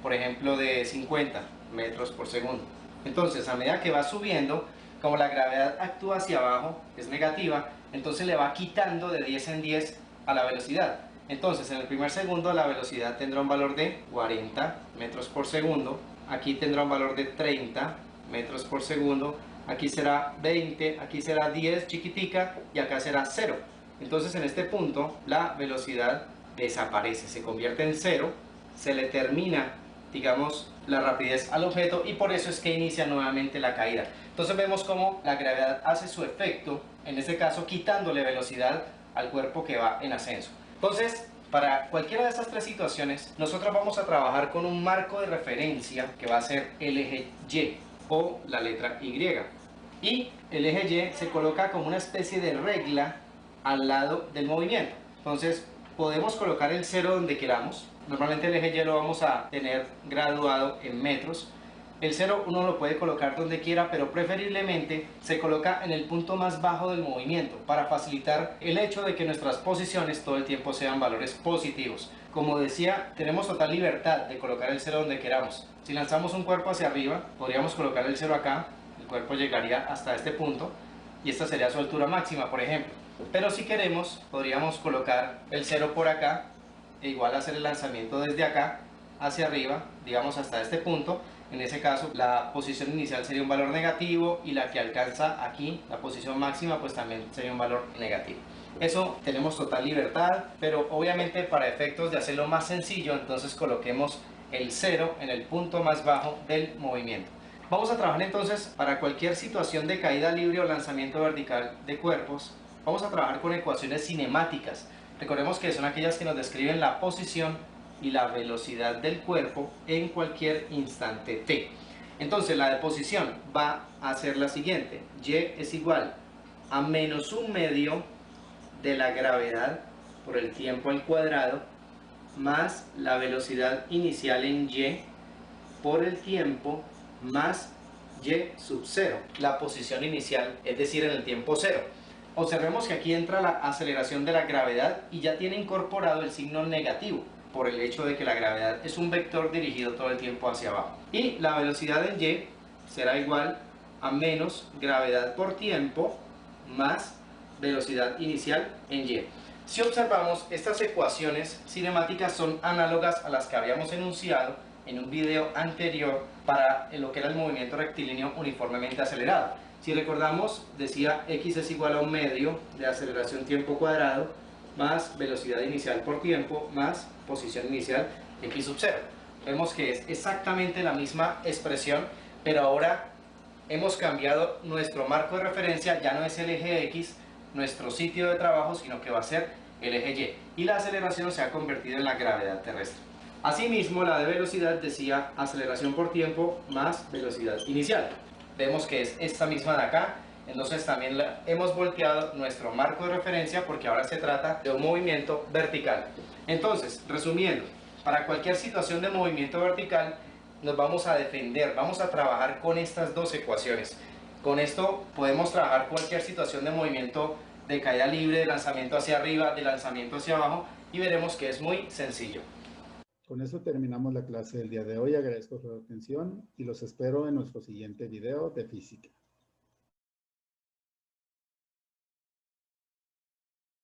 por ejemplo, de 50 metros por segundo. Entonces, a medida que va subiendo, como la gravedad actúa hacia abajo, es negativa, entonces le va quitando de 10 en 10 a la velocidad. Entonces, en el primer segundo la velocidad tendrá un valor de 40 metros por segundo, aquí tendrá un valor de 30 metros por segundo, aquí será 20, aquí será 10 chiquitica y acá será 0. Entonces, en este punto la velocidad desaparece, se convierte en 0, se le termina, digamos, la rapidez al objeto y por eso es que inicia nuevamente la caída. Entonces vemos cómo la gravedad hace su efecto, en este caso quitándole velocidad al cuerpo que va en ascenso. Entonces, para cualquiera de estas tres situaciones, nosotros vamos a trabajar con un marco de referencia que va a ser el eje Y o la letra Y. Y el eje Y se coloca como una especie de regla al lado del movimiento. Entonces, podemos colocar el 0 donde queramos. Normalmente el eje Y lo vamos a tener graduado en metros. El 0 uno lo puede colocar donde quiera, pero preferiblemente se coloca en el punto más bajo del movimiento para facilitar el hecho de que nuestras posiciones todo el tiempo sean valores positivos. Como decía, tenemos total libertad de colocar el 0 donde queramos. Si lanzamos un cuerpo hacia arriba, podríamos colocar el 0 acá, el cuerpo llegaría hasta este punto y esta sería su altura máxima, por ejemplo. Pero si queremos, podríamos colocar el 0 por acá e igual hacer el lanzamiento desde acá hacia arriba, digamos hasta este punto. En ese caso, la posición inicial sería un valor negativo y la que alcanza aquí, la posición máxima, pues también sería un valor negativo. Eso tenemos total libertad, pero obviamente para efectos de hacerlo más sencillo, entonces coloquemos el 0 en el punto más bajo del movimiento. Vamos a trabajar entonces para cualquier situación de caída libre o lanzamiento vertical de cuerpos. Vamos a trabajar con ecuaciones cinemáticas. Recordemos que son aquellas que nos describen la posición y la velocidad del cuerpo en cualquier instante t. Entonces la de posición va a ser la siguiente: y es igual a menos un medio de la gravedad por el tiempo al cuadrado más la velocidad inicial en y por el tiempo más y sub 0, la posición inicial, es decir, en el tiempo 0. Observemos que aquí entra la aceleración de la gravedad y ya tiene incorporado el signo negativo por el hecho de que la gravedad es un vector dirigido todo el tiempo hacia abajo. Y la velocidad en y será igual a menos gravedad por tiempo más velocidad inicial en y. Si observamos, estas ecuaciones cinemáticas son análogas a las que habíamos enunciado en un video anterior para lo que era el movimiento rectilíneo uniformemente acelerado. Si recordamos, decía x es igual a un medio de aceleración tiempo cuadrado más velocidad inicial por tiempo más posición inicial x sub 0. Vemos que es exactamente la misma expresión, pero ahora hemos cambiado nuestro marco de referencia, ya no es el eje x, nuestro sitio de trabajo, sino que va a ser el eje y la aceleración se ha convertido en la gravedad terrestre. Asimismo, la de velocidad decía aceleración por tiempo más velocidad inicial. Vemos que es esta misma de acá, entonces también hemos volteado nuestro marco de referencia porque ahora se trata de un movimiento vertical. Entonces, resumiendo, para cualquier situación de movimiento vertical nos vamos a defender, vamos a trabajar con estas dos ecuaciones. Con esto podemos trabajar cualquier situación de movimiento de caída libre, de lanzamiento hacia arriba, de lanzamiento hacia abajo, y veremos que es muy sencillo. Con eso terminamos la clase del día de hoy. Agradezco su atención y los espero en nuestro siguiente video de física.